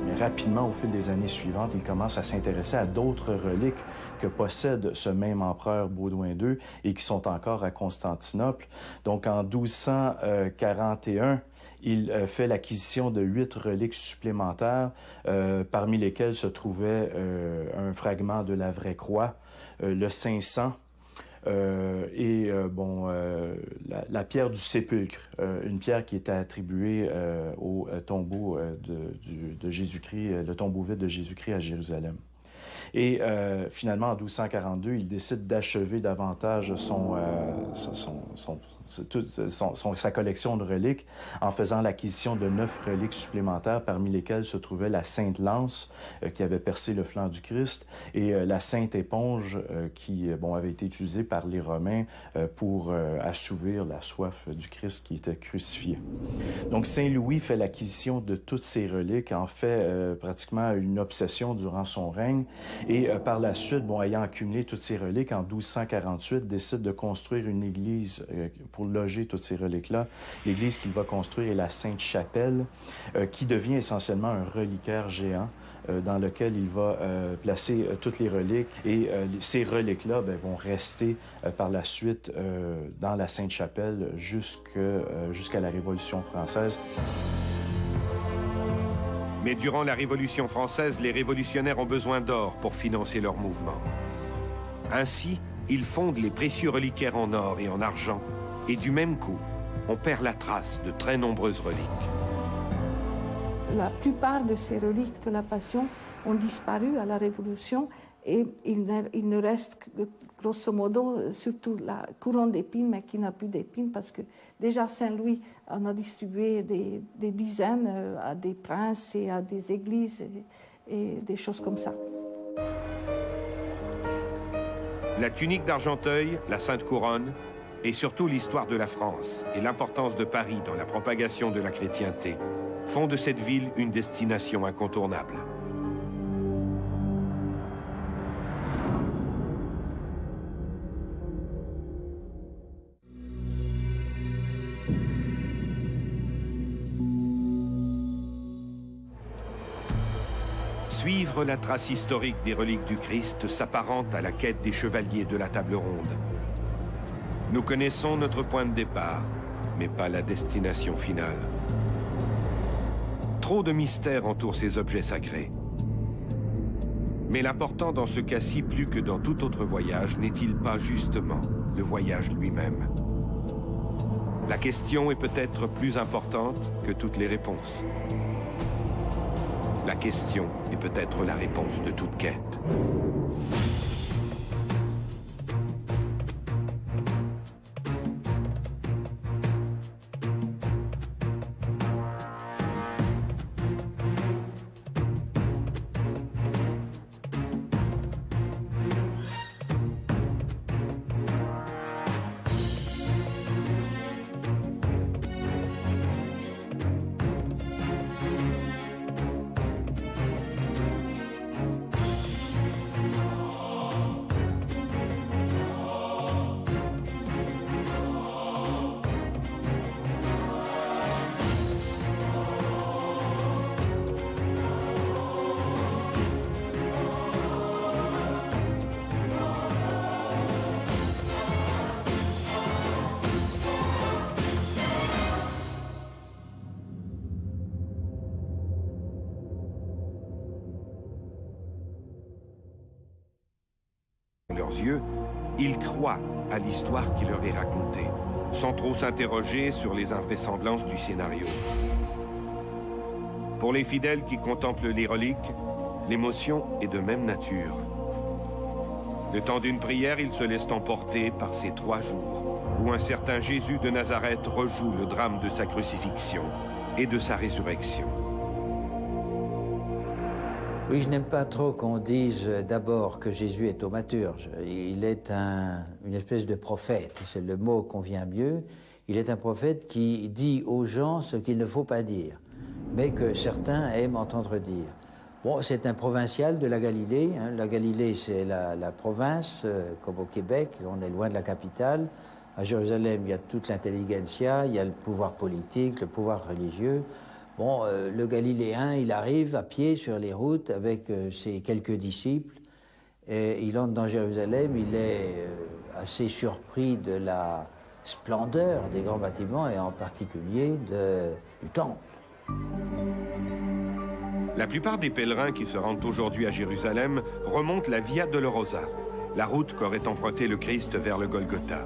E: Mais rapidement, au fil des années suivantes, il commence à s'intéresser à d'autres reliques que possède ce même empereur Baudouin II et qui sont encore à Constantinople. Donc en 1241, il fait l'acquisition de 8 reliques supplémentaires, parmi lesquelles se trouvait un fragment de la vraie croix, le Saint-Sang, la pierre du sépulcre, une pierre qui était attribuée au tombeau de Jésus-Christ, le tombeau vide de Jésus-Christ à Jérusalem. Et finalement, en 1242, il décide d'achever davantage sa collection de reliques en faisant l'acquisition de 9 reliques supplémentaires, parmi lesquelles se trouvait la Sainte Lance qui avait percé le flanc du Christ et la Sainte Éponge qui avait été utilisée par les Romains pour assouvir la soif du Christ qui était crucifié. Donc Saint Louis fait l'acquisition de toutes ces reliques, en fait pratiquement une obsession durant son règne. Et par la suite, ayant accumulé toutes ces reliques, en 1248, décide de construire une église pour loger toutes ces reliques-là. L'église qu'il va construire est la Sainte-Chapelle, qui devient essentiellement un reliquaire géant dans lequel il va placer toutes les reliques. Et ces reliques-là vont rester par la suite dans la Sainte-Chapelle jusqu'à la Révolution française.
A: Mais durant la Révolution française, les révolutionnaires ont besoin d'or pour financer leur mouvement. Ainsi, ils fondent les précieux reliquaires en or et en argent, et du même coup, on perd la trace de très nombreuses reliques.
D: La plupart de ces reliques de la Passion ont disparu à la Révolution, et il ne reste que, grosso modo, surtout la couronne d'épines, mais qui n'a plus d'épines, parce que déjà Saint-Louis en a distribué des dizaines à des princes et à des églises et des choses comme ça.
A: La tunique d'Argenteuil, la Sainte Couronne, et surtout l'histoire de la France et l'importance de Paris dans la propagation de la chrétienté font de cette ville une destination incontournable. Suivre la trace historique des reliques du Christ s'apparente à la quête des chevaliers de la table ronde. Nous connaissons notre point de départ, mais pas la destination finale. Trop de mystères entourent ces objets sacrés. Mais l'important dans ce cas-ci, plus que dans tout autre voyage, n'est-il pas justement le voyage lui-même? La question est peut-être plus importante que toutes les réponses. La question est peut-être la réponse de toute quête. leurs yeux, ils croient à l'histoire qui leur est racontée, sans trop s'interroger sur les invraisemblances du scénario. Pour les fidèles qui contemplent les reliques, l'émotion est de même nature. Le temps d'une prière, ils se laissent emporter par ces 3 jours, où un certain Jésus de Nazareth rejoue le drame de sa crucifixion et de sa résurrection.
B: Oui, je n'aime pas trop qu'on dise d'abord que Jésus est thaumaturge. Il est une espèce de prophète, c'est le mot qu'on vient mieux. Il est un prophète qui dit aux gens ce qu'il ne faut pas dire, mais que certains aiment entendre dire. Bon, c'est un provincial de la Galilée. Hein. La Galilée, c'est la province, comme au Québec, on est loin de la capitale. À Jérusalem, il y a toute l'intelligentsia, il y a le pouvoir politique, le pouvoir religieux. Bon, le Galiléen, il arrive à pied sur les routes avec ses quelques disciples et il entre dans Jérusalem, il est assez surpris de la splendeur des grands bâtiments et en particulier du temple.
A: La plupart des pèlerins qui se rendent aujourd'hui à Jérusalem remontent la Via Dolorosa, la route qu'aurait empruntée le Christ vers le Golgotha.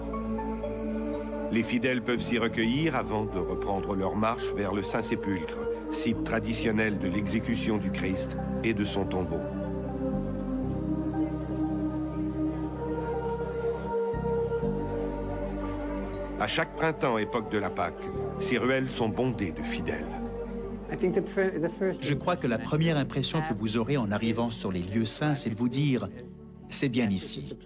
A: Les fidèles peuvent s'y recueillir avant de reprendre leur marche vers le Saint-Sépulcre, site traditionnel de l'exécution du Christ et de son tombeau. À chaque printemps, époque de la Pâque, ces ruelles sont bondées de fidèles.
C: Je crois que la première impression que vous aurez en arrivant sur les lieux saints, c'est de vous dire « c'est bien ici ».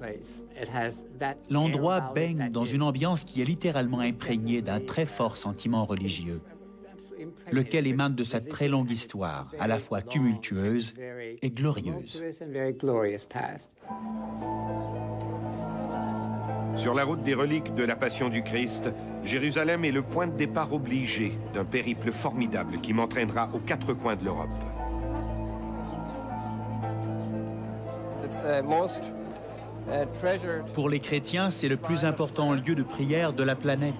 C: L'endroit baigne dans une ambiance qui est littéralement imprégnée d'un très fort sentiment religieux, lequel émane de cette très longue histoire, à la fois tumultueuse et glorieuse.
A: Sur la route des reliques de la Passion du Christ, Jérusalem est le point de départ obligé d'un périple formidable qui m'entraînera aux 4 coins de l'Europe.
C: Pour les chrétiens, c'est le plus important lieu de prière de la planète.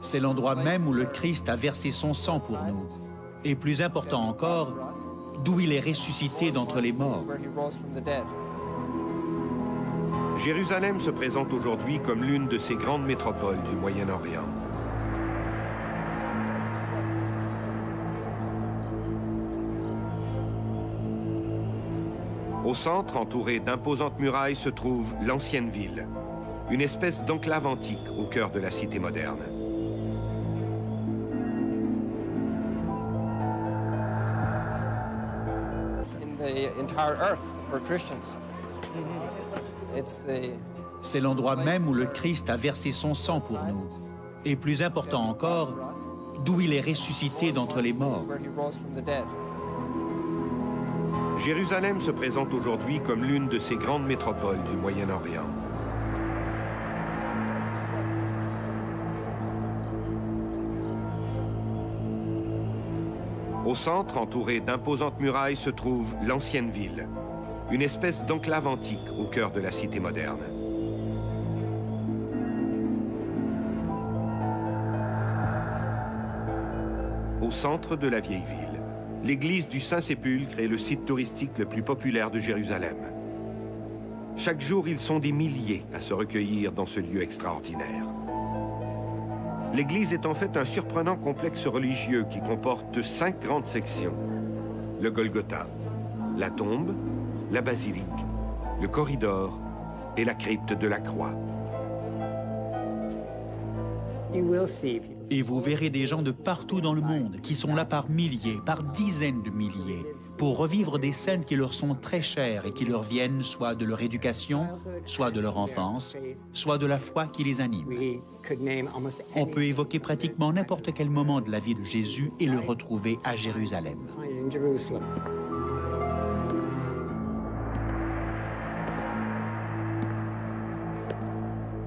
C: C'est l'endroit même où le Christ a versé son sang pour nous. Et plus important encore, d'où il est ressuscité d'entre les morts.
A: Jérusalem se présente aujourd'hui comme l'une de ces grandes métropoles du Moyen-Orient. Au centre, entouré d'imposantes murailles, se trouve l'ancienne ville, une espèce d'enclave antique au cœur de la cité moderne.
C: C'est l'endroit même où le Christ a versé son sang pour nous. Et plus important encore, d'où il est ressuscité d'entre les morts.
A: Jérusalem se présente aujourd'hui comme l'une de ces grandes métropoles du Moyen-Orient. Au centre, entouré d'imposantes murailles, se trouve l'ancienne ville, une espèce d'enclave antique au cœur de la cité moderne. Au centre de la vieille ville, l'église du Saint-Sépulcre est le site touristique le plus populaire de Jérusalem. Chaque jour, ils sont des milliers à se recueillir dans ce lieu extraordinaire. L'église est en fait un surprenant complexe religieux qui comporte 5 grandes sections. Le Golgotha, la tombe, la basilique, le corridor et la crypte de la croix.
C: Et vous verrez des gens de partout dans le monde qui sont là par milliers, par dizaines de milliers, pour revivre des scènes qui leur sont très chères et qui leur viennent soit de leur éducation, soit de leur enfance, soit de la foi qui les anime. On peut évoquer pratiquement n'importe quel moment de la vie de Jésus et le retrouver à Jérusalem.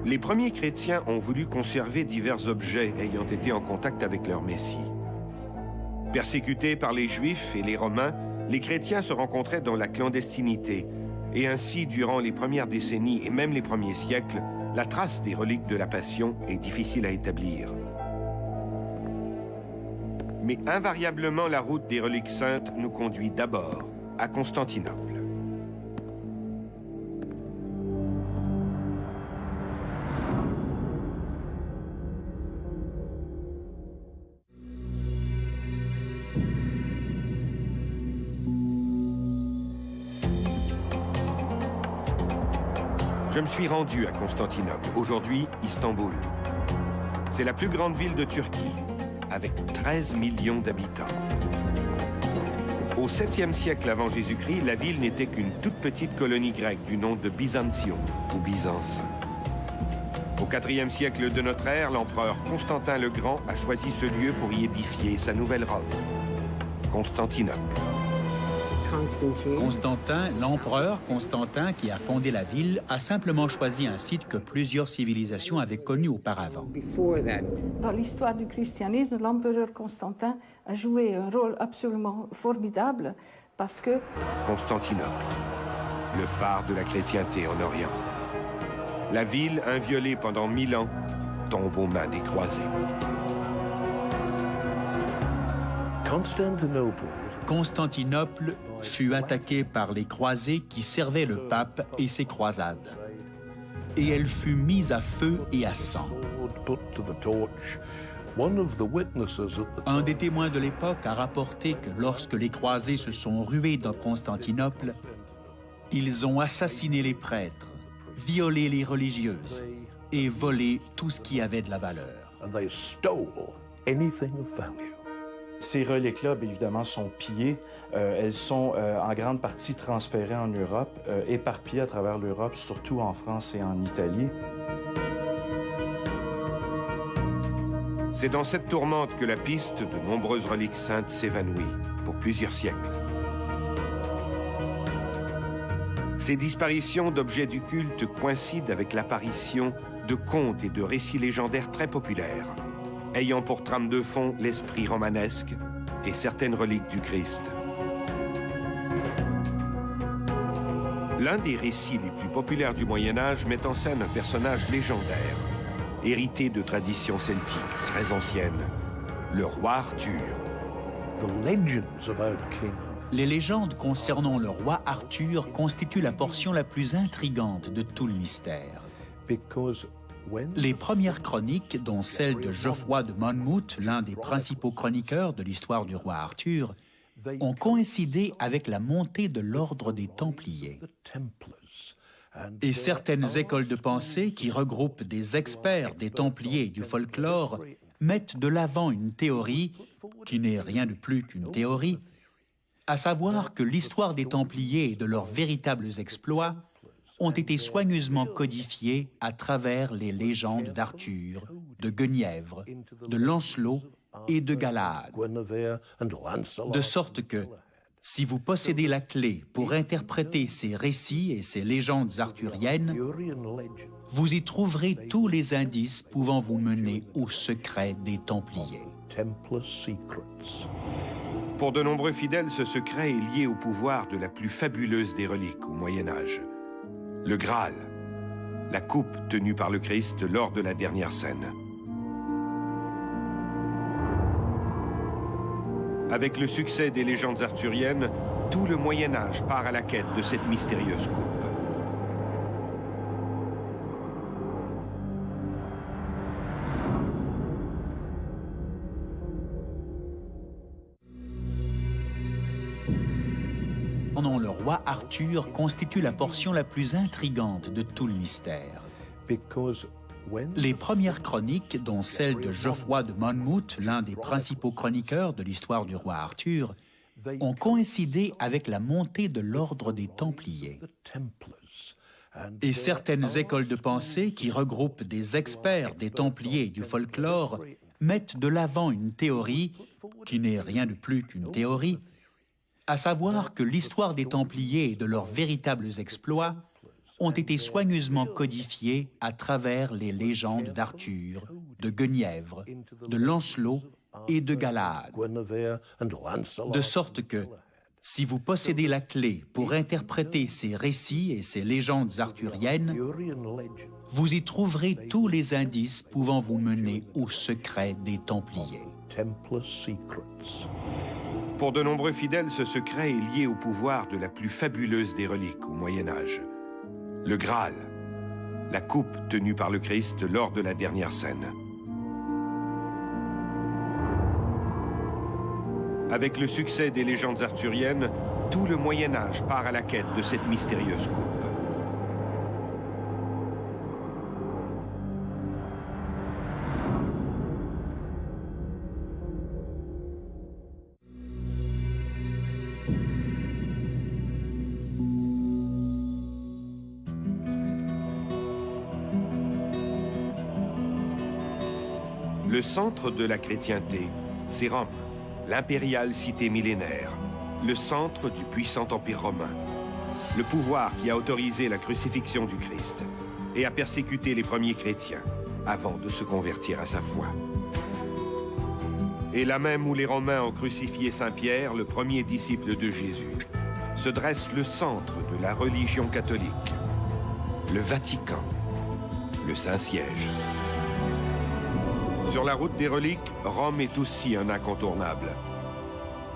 A: Les premiers chrétiens ont voulu conserver divers objets ayant été en contact avec leur Messie. Persécutés par les Juifs et les Romains, les chrétiens se rencontraient dans la clandestinité. Et ainsi, durant les premières décennies et même les premiers siècles, la trace des reliques de la Passion est difficile à établir. Mais invariablement, la route des reliques saintes nous conduit d'abord à Constantinople. Je me suis rendu à Constantinople, aujourd'hui Istanbul. C'est la plus grande ville de Turquie, avec 13 millions d'habitants. Au 7e siècle avant Jésus-Christ, la ville n'était qu'une toute petite colonie grecque du nom de Byzantium, ou Byzance. Au 4e siècle de notre ère, l'empereur Constantin le Grand a choisi ce lieu pour y édifier sa nouvelle Rome, Constantinople.
C: Constantin, l'empereur Constantin qui a fondé la ville, a simplement choisi un site que plusieurs civilisations avaient connu auparavant.
D: Dans l'histoire du christianisme, l'empereur Constantin a joué un rôle absolument formidable parce que...
A: Constantinople, le phare de la chrétienté en Orient. La ville, inviolée pendant 1000 ans, tombe aux mains des croisés.
C: Constantinople fut attaquée par les croisés qui servaient le pape et ses croisades. Et elle fut mise à feu et à sang. Un des témoins de l'époque a rapporté que lorsque les croisés se sont rués dans Constantinople, ils ont assassiné les prêtres, violé les religieuses et volé tout ce qui avait de la valeur.
E: Ces reliques-là, évidemment, sont pillées. Elles sont en grande partie transférées en Europe, éparpillées à travers l'Europe, surtout en France et en Italie.
A: C'est dans cette tourmente que la piste de nombreuses reliques saintes s'évanouit pour plusieurs siècles. Ces disparitions d'objets du culte coïncident avec l'apparition de contes et de récits légendaires très populaires, ayant pour trame de fond l'esprit romanesque et certaines reliques du Christ. L'un des récits les plus populaires du Moyen-Âge met en scène un personnage légendaire, hérité de traditions celtiques très anciennes, le roi Arthur.
C: Les légendes concernant le roi Arthur constituent la portion la plus intrigante de tout le mystère. Les premières chroniques, dont celle de Geoffroy de Monmouth, l'un des principaux chroniqueurs de l'histoire du roi Arthur, ont coïncidé avec la montée de l'ordre des Templiers. Et certaines écoles de pensée qui regroupent des experts des Templiers et du folklore mettent de l'avant une théorie, qui n'est rien de plus qu'une théorie, à savoir que l'histoire des Templiers et de leurs véritables exploits ont été soigneusement codifiés à travers les légendes d'Arthur, de Guenièvre, de Lancelot et de Galahad. De sorte que, si vous possédez la clé pour interpréter ces récits et ces légendes arthuriennes, vous y trouverez tous les indices pouvant vous mener au secret des Templiers.
A: Pour de nombreux fidèles, ce secret est lié au pouvoir de la plus fabuleuse des reliques au Moyen-Âge, le Graal, la coupe tenue par le Christ lors de la dernière scène. Avec le succès des légendes arthuriennes, tout le Moyen-Âge part à la quête de cette mystérieuse coupe.
C: Le roi Arthur constitue la portion la plus intrigante de tout le mystère. Les premières chroniques, dont celle de Geoffroy de Monmouth, l'un des principaux chroniqueurs de l'histoire du roi Arthur, ont coïncidé avec la montée de l'ordre des Templiers. Et certaines écoles de pensée qui regroupent des experts des Templiers et du folklore mettent de l'avant une théorie, qui n'est rien de plus qu'une théorie, à savoir que l'histoire des Templiers et de leurs véritables exploits ont été soigneusement codifiés à travers les légendes d'Arthur, de Guenièvre, de Lancelot et de Galahad. De sorte que, si vous possédez la clé pour interpréter ces récits et ces légendes arthuriennes, vous y trouverez tous les indices pouvant vous mener au secret des Templiers.
A: Pour de nombreux fidèles, ce secret est lié au pouvoir de la plus fabuleuse des reliques au Moyen-Âge, le Graal, la coupe tenue par le Christ lors de la dernière scène. Avec le succès des légendes arthuriennes, tout le Moyen-Âge part à la quête de cette mystérieuse coupe. Le centre de la chrétienté, c'est Rome, l'impériale cité millénaire, le centre du puissant empire romain, le pouvoir qui a autorisé la crucifixion du Christ et a persécuté les premiers chrétiens avant de se convertir à sa foi. Et là même où les Romains ont crucifié Saint-Pierre, le premier disciple de Jésus, se dresse le centre de la religion catholique, le Vatican, le Saint-Siège. Sur la route des reliques, Rome est aussi un incontournable.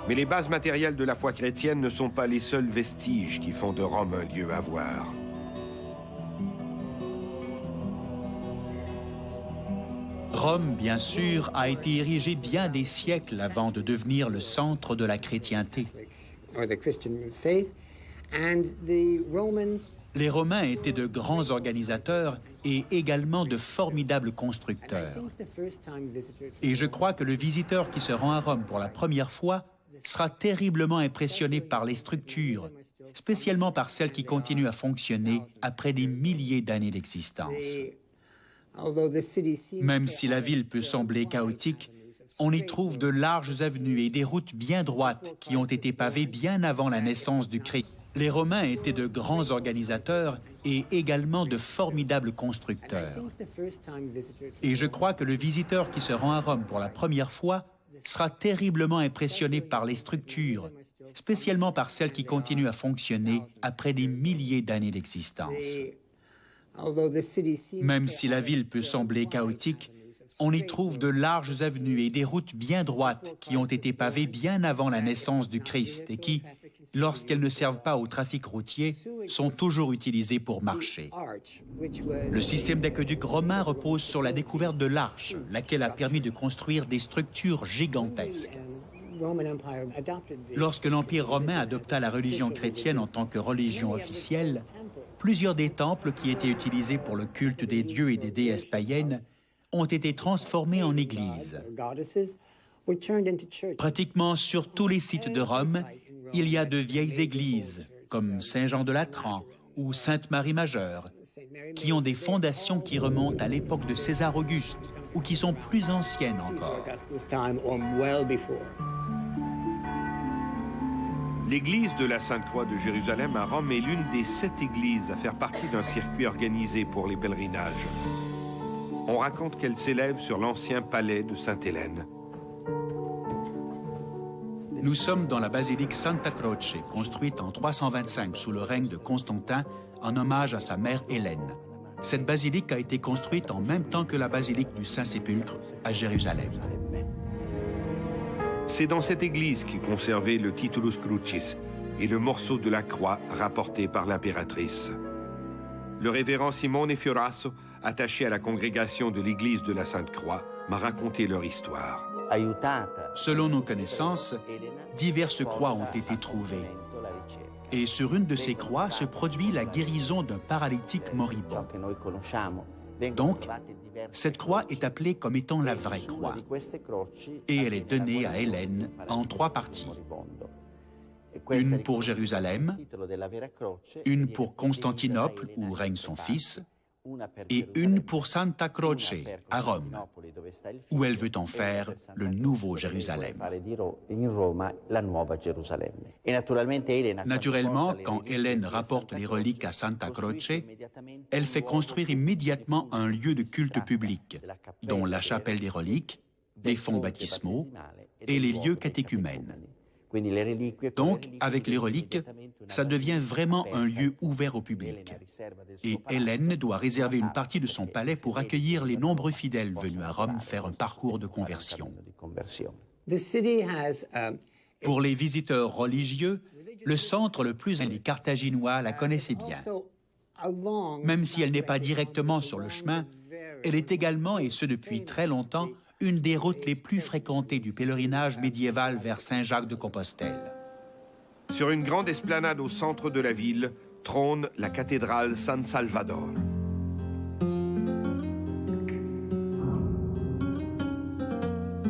A: Mais les bases matérielles de la foi chrétienne ne sont pas les seuls vestiges qui font de Rome un lieu à voir.
C: Rome, bien sûr, a été érigée bien des siècles avant de devenir le centre de la chrétienté. Les Romains étaient de grands organisateurs et également de formidables constructeurs. Et je crois que le visiteur qui se rend à Rome pour la première fois sera terriblement impressionné par les structures, spécialement par celles qui continuent à fonctionner après des milliers d'années d'existence. Même si la ville peut sembler chaotique, on y trouve de larges avenues et des routes bien droites qui ont été pavées bien avant la naissance du Christ. Les Romains étaient de grands organisateurs et également de formidables constructeurs. Et je crois que le visiteur qui se rend à Rome pour la première fois sera terriblement impressionné par les structures, spécialement par celles qui continuent à fonctionner après des milliers d'années d'existence. Même si la ville peut sembler chaotique, on y trouve de larges avenues et des routes bien droites qui ont été pavées bien avant la naissance du Christ et qui, lorsqu'elles ne servent pas au trafic routier, sont toujours utilisées pour marcher. Le système d'aqueduc romain repose sur la découverte de l'arche, laquelle a permis de construire des structures gigantesques. Lorsque l'Empire romain adopta la religion chrétienne en tant que religion officielle, plusieurs des temples qui étaient utilisés pour le culte des dieux et des déesses païennes ont été transformés en églises. Pratiquement sur tous les sites de Rome, il y a de vieilles églises, comme Saint-Jean-de-Latran ou Sainte-Marie-Majeure, qui ont des fondations qui remontent à l'époque de César Auguste ou qui sont plus anciennes encore.
A: L'église de la Sainte-Croix de Jérusalem à Rome est l'une des 7 églises à faire partie d'un circuit organisé pour les pèlerinages. On raconte qu'elle s'élève sur l'ancien palais de Sainte-Hélène.
C: Nous sommes dans la basilique Santa Croce, construite en 325 sous le règne de Constantin en hommage à sa mère Hélène. Cette basilique a été construite en même temps que la basilique du Saint-Sépulcre à Jérusalem.
A: C'est dans cette église qu'est conservé le Titulus Crucis et le morceau de la croix rapporté par l'impératrice. Le révérend Simone Fiorasso, attaché à la congrégation de l'église de la Sainte-Croix, m'a raconté leur histoire.
C: Selon nos connaissances, diverses croix ont été trouvées. Et sur une de ces croix se produit la guérison d'un paralytique moribond. Donc, cette croix est appelée comme étant la vraie croix. Et elle est donnée à Hélène en 3 parties. Une pour Jérusalem, une pour Constantinople, où règne son fils, et une pour Santa Croce, à Rome, où elle veut en faire le nouveau Jérusalem. Naturellement, quand Hélène rapporte les reliques à Santa Croce, elle fait construire immédiatement un lieu de culte public, dont la chapelle des reliques, les fonts baptismaux et les lieux catéchumènes. Donc, avec les reliques, ça devient vraiment un lieu ouvert au public. Et Hélène doit réserver une partie de son palais pour accueillir les nombreux fidèles venus à Rome faire un parcours de conversion. Pour les visiteurs religieux, le centre le plus les Carthaginois la connaissaient bien. Même si elle n'est pas directement sur le chemin, elle est également, et ce depuis très longtemps, une des routes les plus fréquentées du pèlerinage médiéval vers Saint-Jacques-de-Compostelle.
A: Sur une grande esplanade au centre de la ville, trône la cathédrale San Salvador.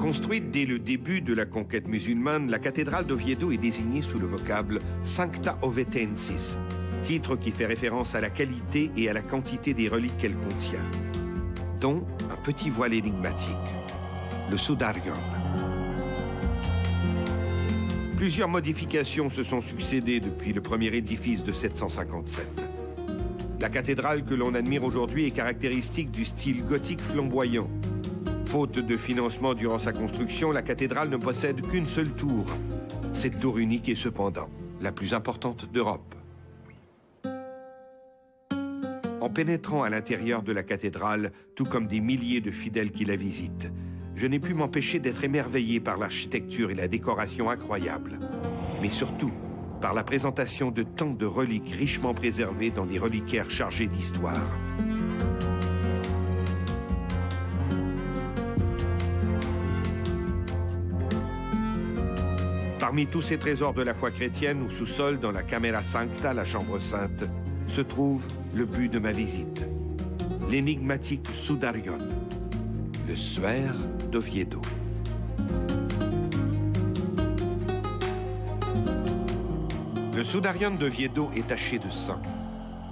A: Construite dès le début de la conquête musulmane, la cathédrale d'Oviedo est désignée sous le vocable Sancta Ovetensis, titre qui fait référence à la qualité et à la quantité des reliques qu'elle contient, dont un petit voile énigmatique, le Sudarion. Plusieurs modifications se sont succédées depuis le premier édifice de 757. La cathédrale que l'on admire aujourd'hui est caractéristique du style gothique flamboyant. Faute de financement durant sa construction, la cathédrale ne possède qu'une seule tour. Cette tour unique est cependant la plus importante d'Europe. En pénétrant à l'intérieur de la cathédrale, tout comme des milliers de fidèles qui la visitent, je n'ai pu m'empêcher d'être émerveillé par l'architecture et la décoration incroyables, mais surtout par la présentation de tant de reliques richement préservées dans des reliquaires chargés d'histoire. Parmi tous ces trésors de la foi chrétienne, au sous-sol, dans la Camera Sancta, la chambre sainte, se trouve le but de ma visite, l'énigmatique Sudarion, le suaire d'Oviedo. Le Sudarion d'Oviedo est taché de sang,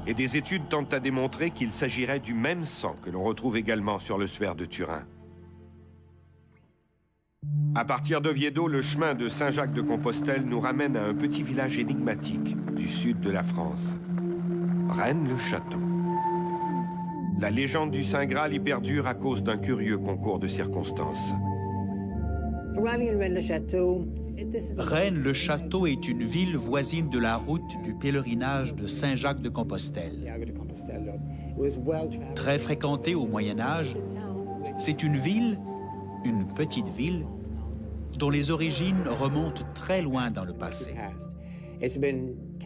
A: et des études tentent à démontrer qu'il s'agirait du même sang que l'on retrouve également sur le suaire de Turin. À partir d'Oviedo, le chemin de Saint-Jacques-de-Compostelle nous ramène à un petit village énigmatique du sud de la France, Rennes-le-Château. La légende du Saint Graal y perdure à cause d'un curieux concours de circonstances.
C: Rennes-le-Château est une ville voisine de la route du pèlerinage de Saint-Jacques-de-Compostelle. Très fréquentée au Moyen Âge, c'est une ville, une petite ville, dont les origines remontent très loin dans le passé.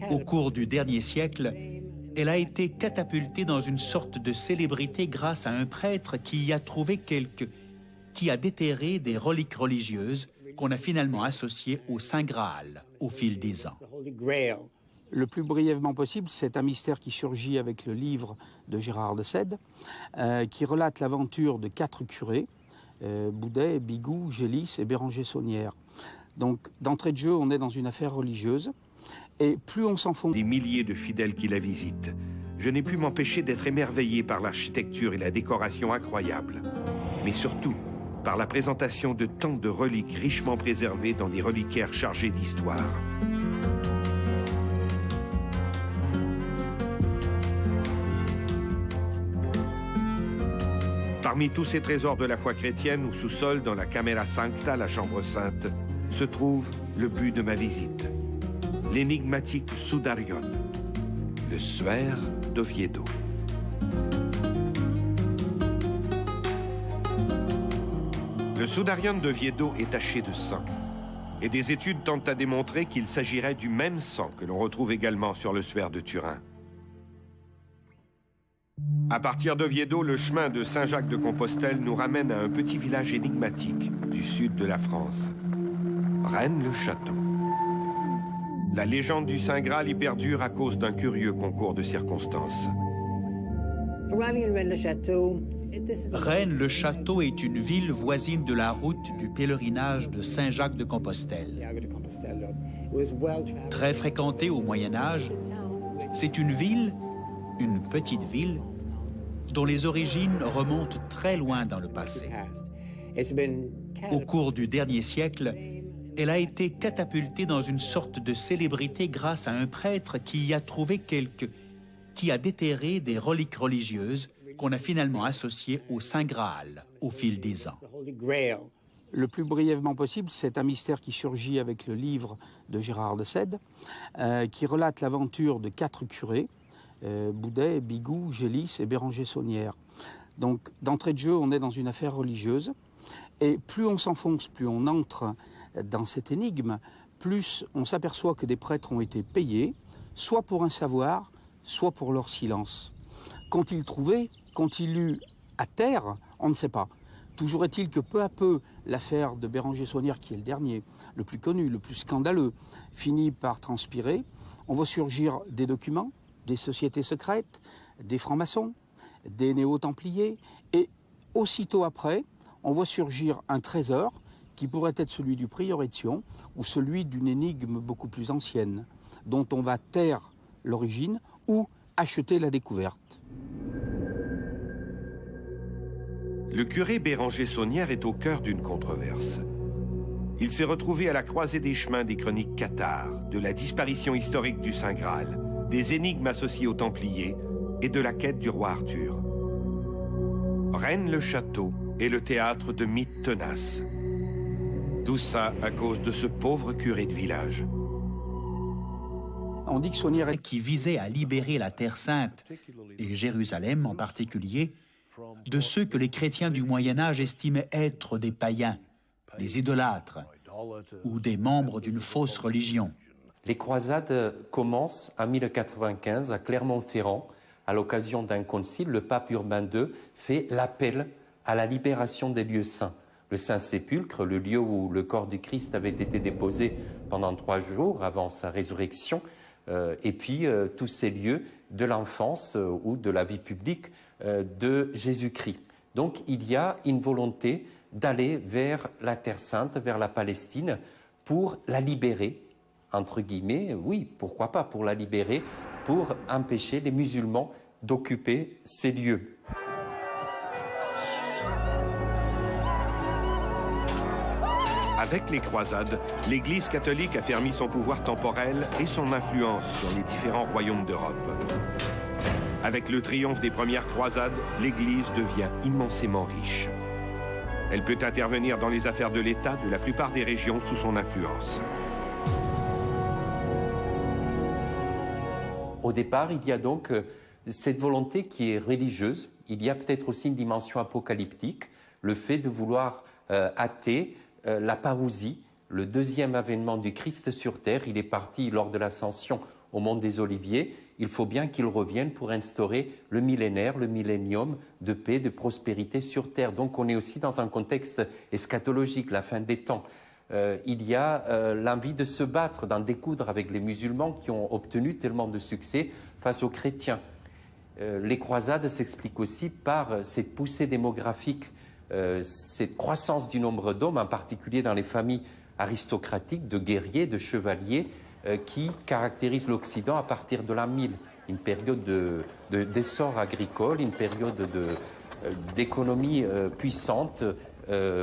C: Au cours du dernier siècle, elle a été catapultée dans une sorte de célébrité grâce à un prêtre qui y a trouvé qui a déterré des reliques religieuses qu'on a finalement associées au Saint Graal au fil des ans.
G: Le plus brièvement possible, c'est un mystère qui surgit avec le livre de Gérard de Sède, qui relate l'aventure de 4 curés, Boudet, Bigou, Gélis et Béranger Saunière. Donc, d'entrée de jeu, on est dans une affaire religieuse. Et plus on s'enfonce...
A: Des milliers de fidèles qui la visitent. Je n'ai pu m'empêcher d'être émerveillé par l'architecture et la décoration incroyables. Mais surtout, par la présentation de tant de reliques richement préservées dans des reliquaires chargés d'histoire. Parmi tous ces trésors de la foi chrétienne, au sous-sol, dans la Camera Sancta, la chambre sainte, se trouve le but de ma visite, l'énigmatique Sudarion, le suaire d'Oviedo. Le Sudarion d'Oviedo est taché de sang, et des études tentent à démontrer qu'il s'agirait du même sang que l'on retrouve également sur le suaire de Turin. À partir d'Oviedo, le chemin de Saint-Jacques-de-Compostelle nous ramène à un petit village énigmatique du sud de la France, Rennes-le-Château. La légende du Saint Graal y perdure à cause d'un curieux concours de circonstances.
C: Rennes-le-Château est une ville voisine de la route du pèlerinage de Saint-Jacques-de-Compostelle. Très fréquentée au Moyen Âge, c'est une ville, une petite ville, dont les origines remontent très loin dans le passé. Au cours du dernier siècle, elle a été catapultée dans une sorte de célébrité grâce à un prêtre qui y a trouvé qui a déterré des reliques religieuses qu'on a finalement associées au Saint Graal au fil des ans.
G: Le plus brièvement possible, c'est un mystère qui surgit avec le livre de Gérard de Sède, qui relate l'aventure de 4 curés, Boudet, Bigou, Gélis et Béranger Saunière. Donc, d'entrée de jeu, on est dans une affaire religieuse. Et plus on s'enfonce, plus on entre dans cette énigme, plus on s'aperçoit que des prêtres ont été payés, soit pour un savoir, soit pour leur silence. Qu'ont-ils trouvé? Qu'ont-ils lu à terre? On ne sait pas. Toujours est-il que peu à peu, l'affaire de Béranger Saunière, qui est le dernier, le plus connu, le plus scandaleux, finit par transpirer. On voit surgir des documents, des sociétés secrètes, des francs-maçons, des néo-templiers, et aussitôt après, on voit surgir un trésor qui pourrait être celui du prieuré de Sion ou celui d'une énigme beaucoup plus ancienne, dont on va taire l'origine ou acheter la découverte.
A: Le curé Béranger Saunière est au cœur d'une controverse. Il s'est retrouvé à la croisée des chemins des chroniques cathares, de la disparition historique du Saint Graal, des énigmes associées aux Templiers et de la quête du roi Arthur. Rennes-le-Château est le théâtre de mythes tenaces. Tout ça à cause de ce pauvre curé de village.
G: On dit que Saunière
C: qui visait à libérer la Terre Sainte, et Jérusalem en particulier, de ceux que les chrétiens du Moyen-Âge estimaient être des païens, des idolâtres ou des membres d'une fausse religion.
F: Les croisades commencent en 1095 à Clermont-Ferrand. À l'occasion d'un concile, le pape Urbain II fait l'appel à la libération des lieux saints. Le Saint-Sépulcre, le lieu où le corps du Christ avait été déposé pendant 3 jours avant sa résurrection, et puis tous ces lieux de l'enfance ou de la vie publique de Jésus-Christ. Donc il y a une volonté d'aller vers la Terre Sainte, vers la Palestine, pour la libérer, entre guillemets, oui, pourquoi pas, pour la libérer, pour empêcher les musulmans d'occuper ces lieux.
A: Avec les croisades, l'Église catholique a fermi son pouvoir temporel et son influence sur les différents royaumes d'Europe. Avec le triomphe des premières croisades, l'Église devient immensément riche. Elle peut intervenir dans les affaires de l'État de la plupart des régions sous son influence.
F: Au départ, il y a donc cette volonté qui est religieuse. Il y a peut-être aussi une dimension apocalyptique, le fait de vouloir hâter la parousie, le deuxième avènement du Christ sur terre. Il est parti lors de l'ascension au mont des Oliviers. Il faut bien qu'il revienne pour instaurer le millénaire, le millénium de paix, de prospérité sur terre. Donc on est aussi dans un contexte eschatologique, la fin des temps. Il y a l'envie de se battre, d'en découdre avec les musulmans qui ont obtenu tellement de succès face aux chrétiens. Les croisades s'expliquent aussi par cette poussée démographique, cette croissance du nombre d'hommes, en particulier dans les familles aristocratiques, de guerriers, de chevaliers, qui caractérise l'Occident à partir de l'an 1000. Une période d'essor agricole, une période d'économie puissante,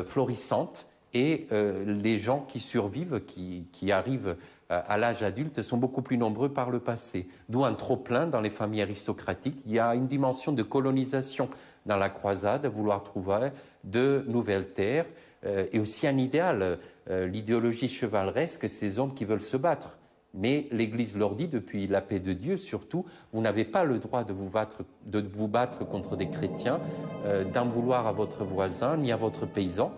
F: florissante, et les gens qui survivent, qui arrivent à l'âge adulte, sont beaucoup plus nombreux par le passé. D'où un trop-plein dans les familles aristocratiques. Il y a une dimension de colonisation dans la croisade, vouloir trouver de nouvelles terres, et aussi un idéal, l'idéologie chevaleresque, ces hommes qui veulent se battre. Mais l'Église leur dit, depuis la paix de Dieu surtout, vous n'avez pas le droit de vous battre contre des chrétiens, d'en vouloir à votre voisin ni à votre paysan.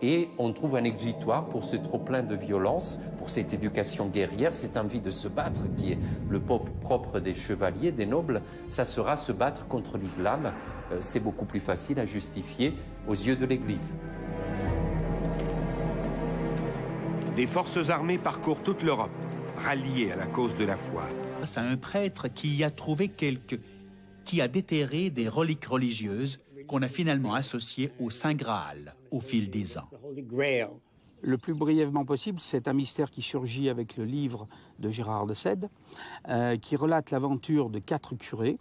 F: Et on trouve un exutoire pour ce trop-plein de violence, pour cette éducation guerrière, cette envie de se battre qui est le propre des chevaliers, des nobles. Ça sera se battre contre l'islam. C'est beaucoup plus facile à justifier aux yeux de l'Église.
A: Des forces armées parcourent toute l'Europe, ralliées à la cause de la foi.
C: C'est un prêtre qui a trouvé qui a déterré des reliques religieuses qu'on a finalement associées au Saint Graal au fil des ans.
G: Le plus brièvement possible, c'est un mystère qui surgit avec le livre de Gérard de Sède, qui relate l'aventure de 4 curés,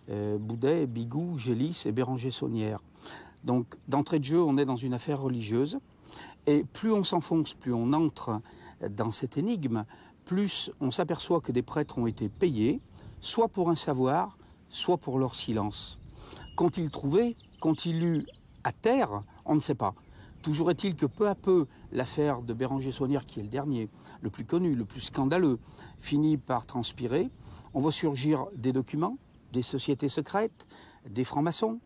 G: Boudet, Bigou, Gélis et Béranger Saunière. Donc, d'entrée de jeu, on est dans une affaire religieuse, et plus on s'enfonce, plus on entre dans cette énigme, plus on s'aperçoit que des prêtres ont été payés, soit pour un savoir, soit pour leur silence. Qu'ont-ils trouvé? Qu'ont-ils lu à terre? On ne sait pas. Toujours est-il que peu à peu, l'affaire de Béranger Saunière, qui est le dernier, le plus connu, le plus scandaleux, finit par transpirer. On voit surgir des documents, des sociétés secrètes, des francs-maçons,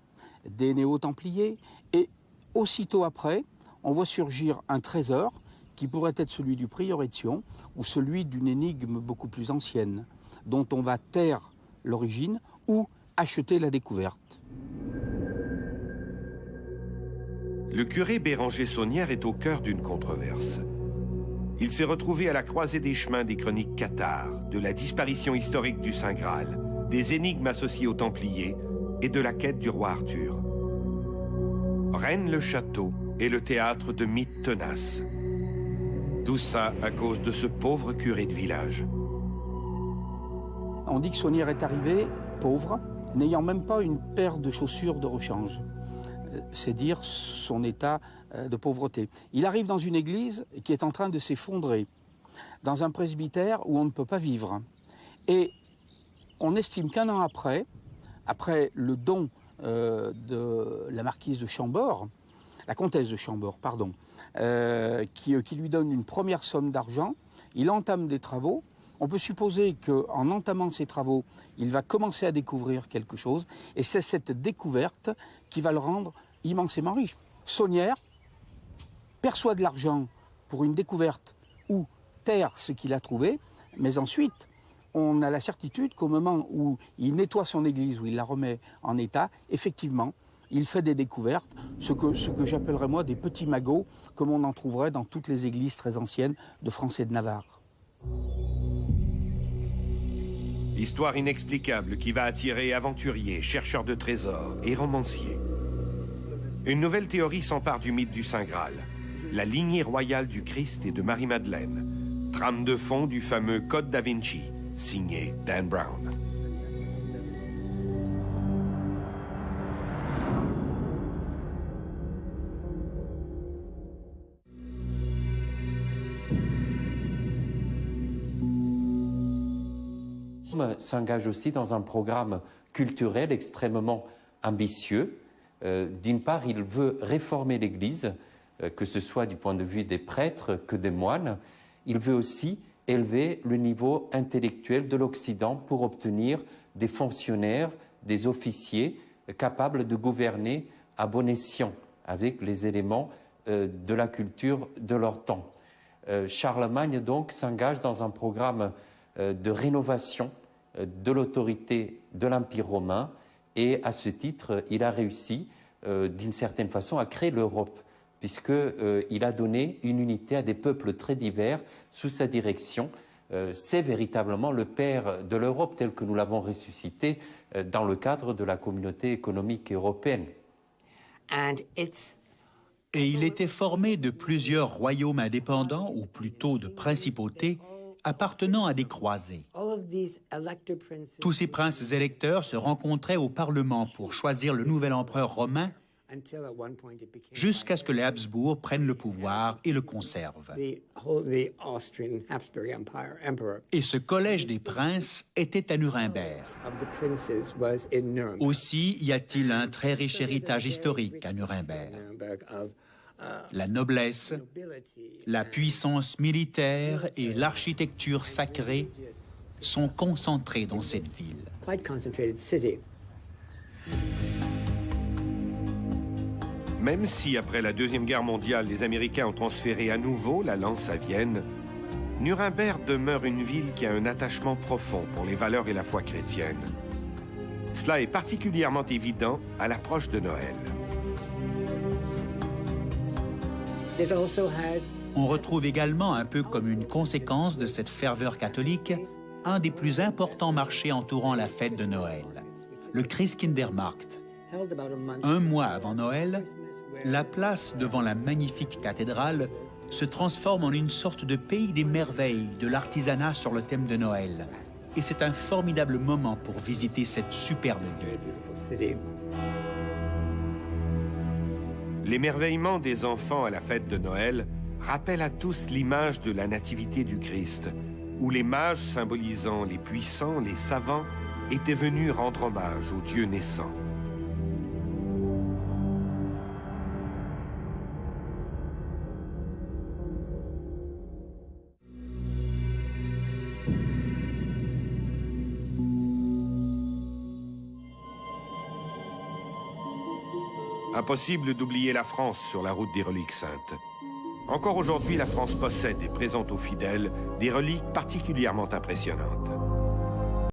G: des néo-templiers, et aussitôt après, on voit surgir un trésor qui pourrait être celui du prieuré de Sion ou celui d'une énigme beaucoup plus ancienne, dont on va taire l'origine ou acheter la découverte.
A: Le curé Béranger Saunière est au cœur d'une controverse. Il s'est retrouvé à la croisée des chemins des chroniques cathares, de la disparition historique du Saint Graal, des énigmes associées aux Templiers et de la quête du roi Arthur. Rennes-le-Château est le théâtre de mythes tenaces. Tout ça à cause de ce pauvre curé de village.
G: On dit que Saunière est arrivé pauvre, n'ayant même pas une paire de chaussures de rechange. C'est dire son état de pauvreté. Il arrive dans une église qui est en train de s'effondrer, dans un presbytère où on ne peut pas vivre. Et on estime qu'un an après le don de la marquise de Chambord, la comtesse de Chambord, pardon, qui lui donne une première somme d'argent, il entame des travaux. On peut supposer qu'en entamant ces travaux, il va commencer à découvrir quelque chose, et c'est cette découverte qui va le rendre immensément riche. Saunière perçoit de l'argent pour une découverte ou taire ce qu'il a trouvé, mais ensuite, on a la certitude qu'au moment où il nettoie son église, où il la remet en état, effectivement, il fait des découvertes, ce que j'appellerais moi des petits magots, comme on en trouverait dans toutes les églises très anciennes de France et de Navarre.
A: Histoire inexplicable qui va attirer aventuriers, chercheurs de trésors et romanciers. Une nouvelle théorie s'empare du mythe du Saint Graal, la lignée royale du Christ et de Marie-Madeleine, trame de fond du fameux Code da Vinci, signé Dan Brown.
F: S'engage aussi dans un programme culturel extrêmement ambitieux. D'une part, il veut réformer l'Église, que ce soit du point de vue des prêtres que des moines. Il veut aussi élever le niveau intellectuel de l'Occident pour obtenir des fonctionnaires, des officiers capables de gouverner à bon escient avec les éléments de la culture de leur temps. Charlemagne donc s'engage dans un programme de rénovation de l'autorité de l'Empire romain, et à ce titre, il a réussi d'une certaine façon à créer l'Europe, puisqu'il a donné une unité à des peuples très divers sous sa direction. C'est véritablement le père de l'Europe tel que nous l'avons ressuscité dans le cadre de la communauté économique européenne.
C: Et il était formé de plusieurs royaumes indépendants, ou plutôt de principautés, appartenant à des croisés. Tous ces princes électeurs se rencontraient au Parlement pour choisir le nouvel empereur romain, jusqu'à ce que les Habsbourg prennent le pouvoir et le conservent. Et ce collège des princes était à Nuremberg. Aussi y a-t-il un très riche héritage historique à Nuremberg. La noblesse, la puissance militaire et l'architecture sacrée sont concentrés dans cette ville.
A: Même si, après la Deuxième Guerre mondiale, les Américains ont transféré à nouveau la lance à Vienne, Nuremberg demeure une ville qui a un attachement profond pour les valeurs et la foi chrétienne. Cela est particulièrement évident à l'approche de Noël.
C: On retrouve également, un peu comme une conséquence de cette ferveur catholique, un des plus importants marchés entourant la fête de Noël, le Christkindermarkt. Un mois avant Noël, la place devant la magnifique cathédrale se transforme en une sorte de pays des merveilles de l'artisanat sur le thème de Noël. Et c'est un formidable moment pour visiter cette superbe ville.
A: L'émerveillement des enfants à la fête de Noël rappelle à tous l'image de la nativité du Christ, où les mages symbolisant les puissants, les savants, étaient venus rendre hommage au Dieu naissant. Impossible d'oublier la France sur la route des reliques saintes. Encore aujourd'hui, la France possède et présente aux fidèles des reliques particulièrement impressionnantes.